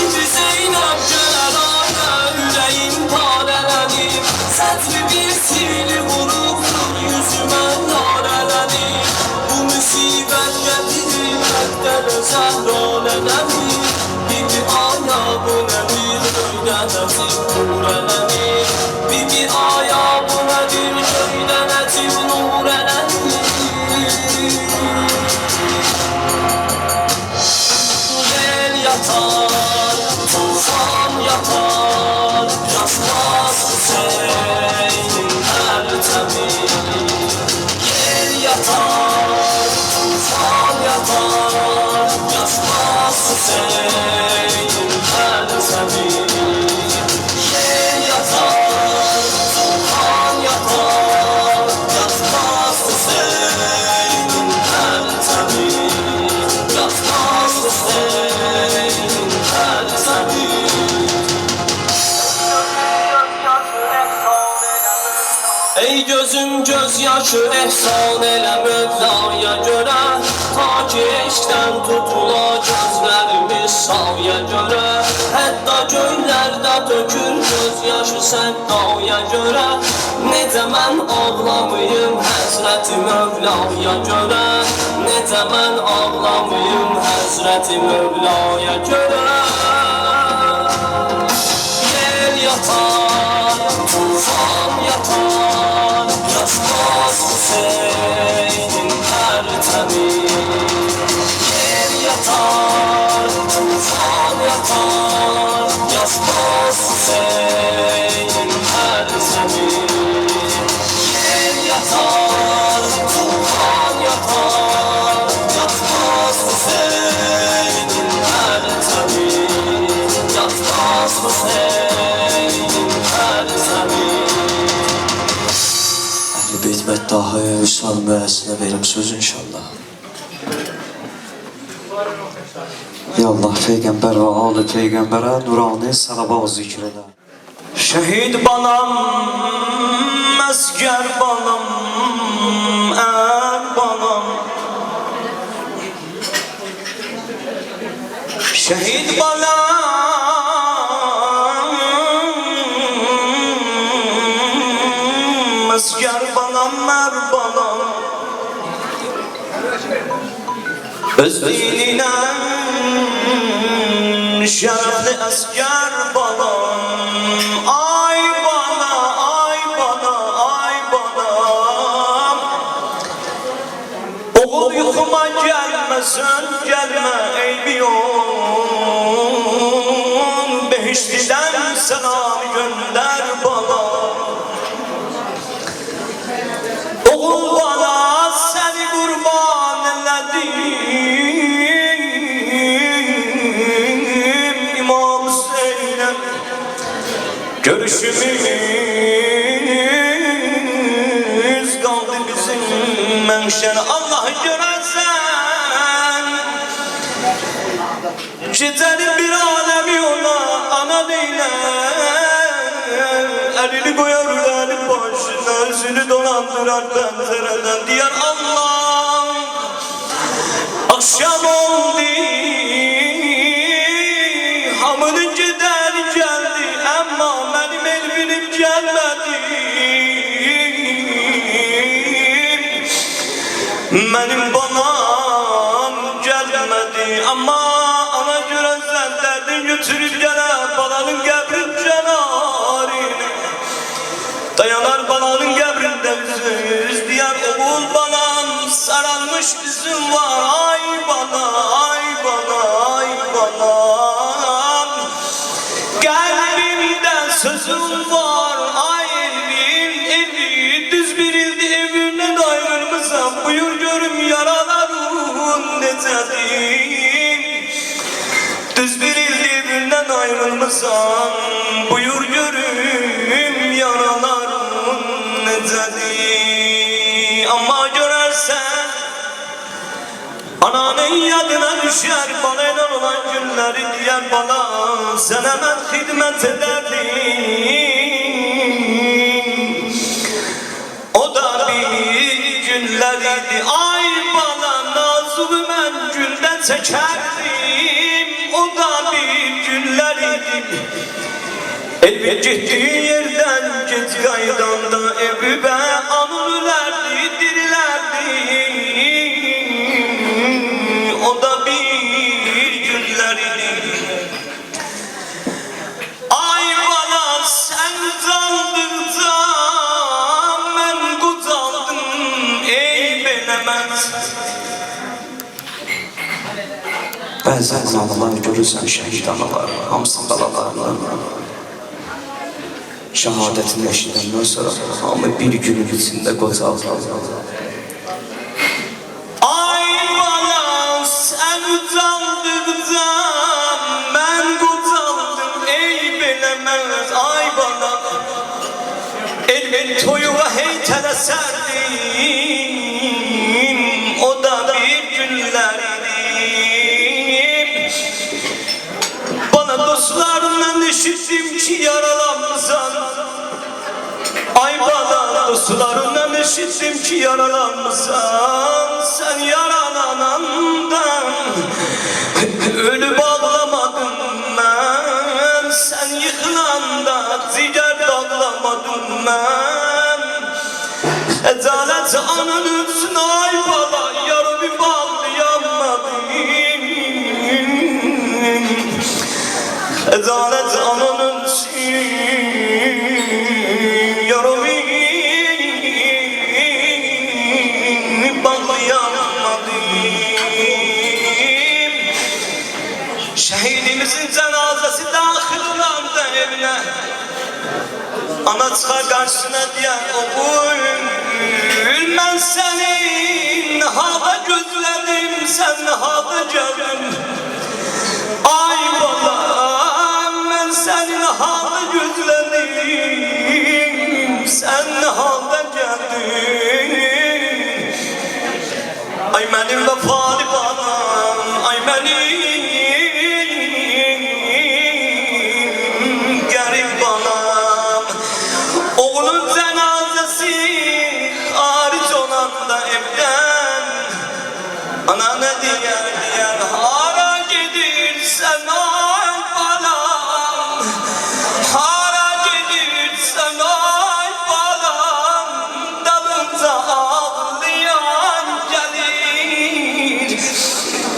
İbi Zeynəb gələr ailə ürəyin parələnib, sətri bir sili vurubdur yüzümə narələnib, bu müsibət gətirir məqdələ zəhralənəmir, bibi aya bu nədir göydənəcib nurələnir, bibi aya bu nədir göydənəcib nurələnir. Yel yatar, tufan yatar, Yaşmaz Hüseyin Ertemi. Yel yatar, tufan yatar, Yaşmaz Hüseyin Ertemi. Yel yatar, tufan yatar, Yaşmaz Hüseyin Ertemi. Yaşmaz Hüseyin Ertemi. Ey gözüm gözyaşı ehsan elə Mövlaya görə, ta ki eşqdən tutula gözlərimiz sağya görə, hətta göylərdə tökür gözyaşı səddaya görə, necə mən ağlamayım həzin həsrəti Mövlaya görə necə mən ağlamayım həsrəti Mövlaya görə Yel yatar, tufan yatar Yazmaz Hüseynin pərtəmi Yel yatar, tufan yatar Yazmaz Hüseynin pərtəmi Yel yatar, tufan yatar Yazmaz Hüseynin pərtəmi Yazmaz Hüseynin pərtəmi Beyt Məddahı Üsal müəzzinə verim söz inşallah. Ya Allah, Peyğəmbər və alı Peyğəmbərə nurani salavat zikr edə. Şehit balam, asker balam, er balam Şehit balam, asker balam, er balam Öz dinine şerefli asker balam Ay bana, ay bana, ay bana Oğul yuxuma gelmesin, gelme eybi yok Behiştiden selam gönder bana Oğul bana seni kurban elədim İmam Hüseyin'e görüşümüz kaldı bizim menşer Allah'ı görersen Gecenin bir alemi ona ana neyle Elini koyar elini başına Özünü dolandırar benzereden Diyen Allah Akşam oldu Hamının gideri geldi Ama benim elbinim gelmedi Benim banam gelmedi Ama ana göre sen derdin götürüp gele Balanın gebrin cenarine Dayanar balanın gebrinde yüzümüz Diğer oğul balam sararmış üzüm var Ay bana, ay bana, ay bana Kalbimde sözüm var Ay elbim, elbi Düz bir ildi evinden ayrılmışsam Buyur görüm yaralarım necedir Düz bir ildi evinden ayrılmışsam Buyur görüm yaralarım necedir Ama görersen Ananın yadına düşer balayla olan günleri diyen bana Sen hemen hizmet ederdin O da bir günleriydi Ay bana nazımı ben günde çekerdim O da bir günleriydi Elbet gittiği yerden git kaydan da evi be anılardı dirilerdi O da bir günlerdi Ay bana sen zaldırdan ben kuzaldım ey belemez Bəzən analar görürsən şəhid analar Hamısı qalalarlar Şəhadətini eşidəndən sonra Hamı bir günün içində qocalır Ay bana sen zaldırdan ben kuzaldım ey belemez Ay bana elin toyuğa heytele serdim O da bir günlerdi Bana dostlarından işittim ki yaralanmışsan Ay bana dostlarından işittim ki yaralanmışsan Sen yaralanandan ölüp ağlamadım ben Sen yıkılanda ziger dağlamadım ben Ecalet anan ölsün ay bala, yarı bir bağlayamadım. Adalet anan ölsün, yarı bir bağlayamadım. Şehidimizin cenazesi dahil olandı evine. Ana çıkar karşısına diyen oğul, ben senin hava gözledim, sen hava geldim. Ay balam, ben senin hava gözledim, sen hava geldin. Ay benim vefalı balam, ay benim garip balam. Oğlun cenazesi hariç olan da evden. Ana ne diyen hara gidirsen ay balam, hara gidirsen ay balam, dalınca ağlayan gelir,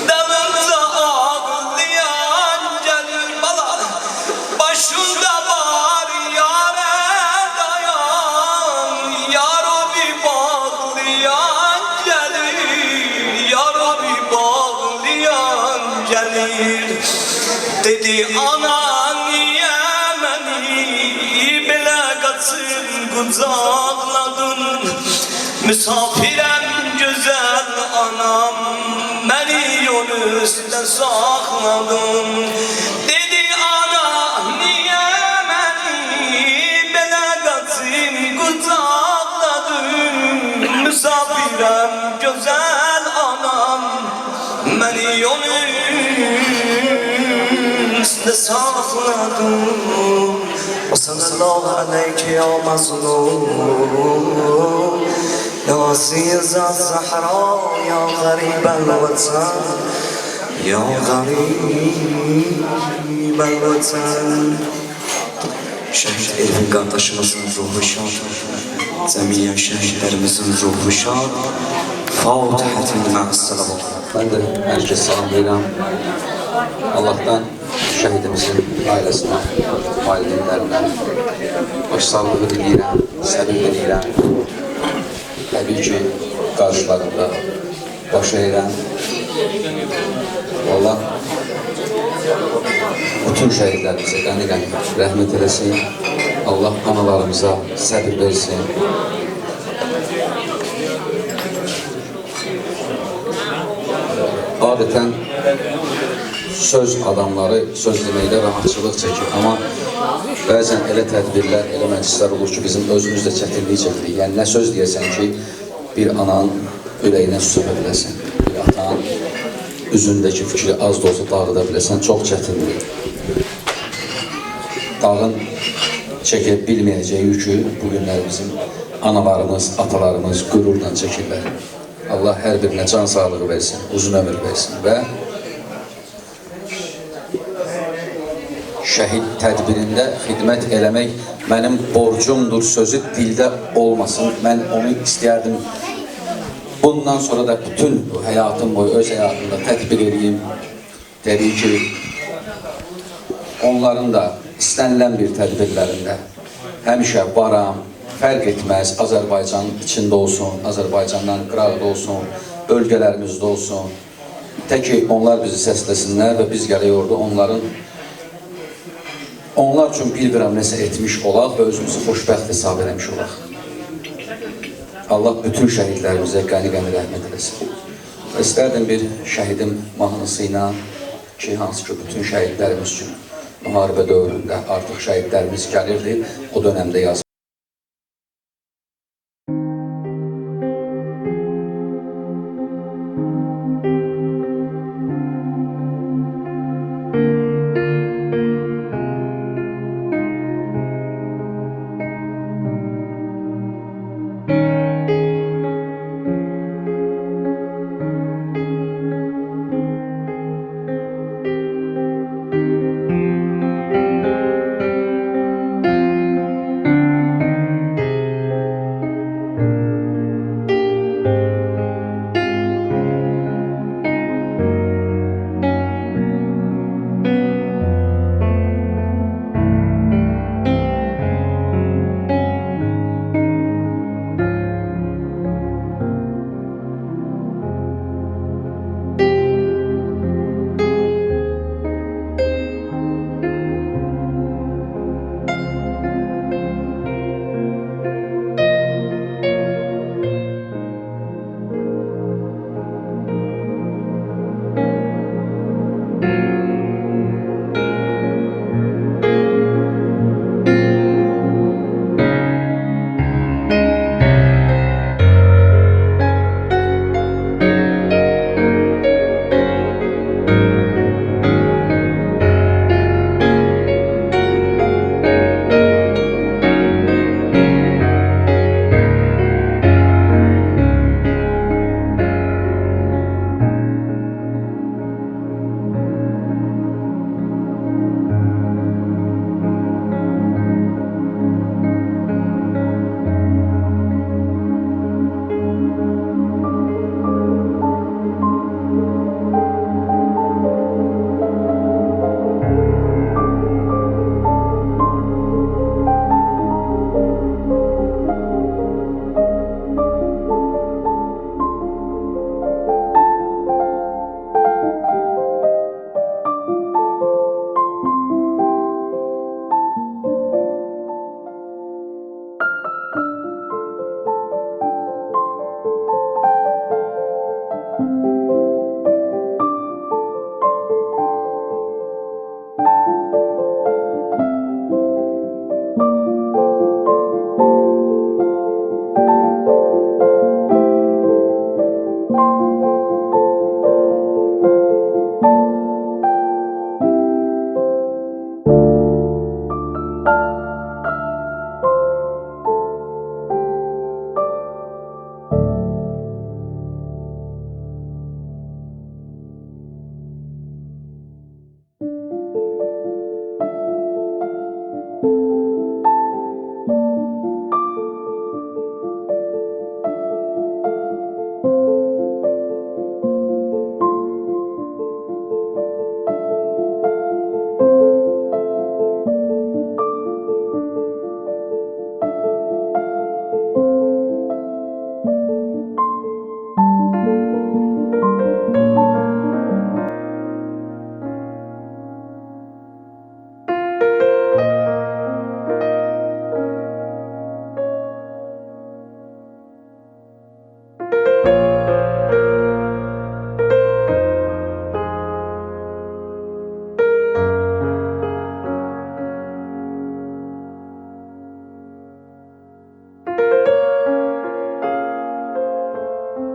dalınca ağlayan gelir balam. Başında var yâre dayan, yâro bir bağlayan gelir, yâro bir bağlayan gelir. Dedi ana niye beni bile kaçın kucakladın, misafirem güzel anam, beni yol üstüne sakladın. Dedi ana niye beni bile kaçın kucakladın, misafirem güzel anam, beni yol üstüne sakladın. Ve sallallahu aleyke ya mazlum, ya aziz az-Zahra, ya garib el-vatan, ya garib el-vatan. Şehit Elvin kardeşimizin ruhu şad, cemiyen şehitlerimizin ruhu şad. Fatihatin ma'as-salavat. Ben de herkese salam verirəm. Allah'tan şəhidimizin ailəsinə, valideynlərinə başsağlığı diləyirəm, səbir diləyirəm. Təbii ki, qarşılarında baş əyirəm. Allah bütün şəhidlərimizə qəni-qəni rəhmət eləsin. Allah analarımıza səbir versin. Adətən söz adamları söz deməkdə rahatçılıq çəkir, amma bəzən elə tədbirlər, elə məclislər olur ki, bizim özümüzdə çətinlik çəkirik. Yəni, nə söz deyəsən ki, bir ananın ürəyinə su səpə biləsən, bir atanın üzündəki fikri az da olsa dağıda biləsən, çox çətindir. Dağın çəkə bilməyəcəyi yükü bugünlər bizim analarımız, atalarımız qürurla çəkirlər. Allah hər birinə can sağlığı versin, uzun ömür versin və şəhid tədbirində xidmət eləmək mənim borcumdur sözü dildə olmasın. Mən onu istəyərdim. Bundan sonra da bütün bu həyatım boyu, öz həyatımda tətbiq edeyim. Təbii ki, onların da istənilən bir tədbirlərində həmişə varam, fərq etməz, Azərbaycanın içində olsun, Azərbaycandan qıraqda olsun, bölgələrimizdə olsun. Tək ki, onlar bizi səsləsinlər və biz gələk orada onlar üçün bir qram nəsə etmiş olaq və özümüzü xoşbəxt hesab eləmiş olaq. Allah bütün şəhidlərimizə qəni-qəni rəhmət eləsin. İstərdim bir şəhidim mahnısı ilə ki, hansı ki, bütün şəhidlərimiz üçün müharibə dövründə artıq şəhidlərimiz gəlirdi, o dönəmdə yazmışdı.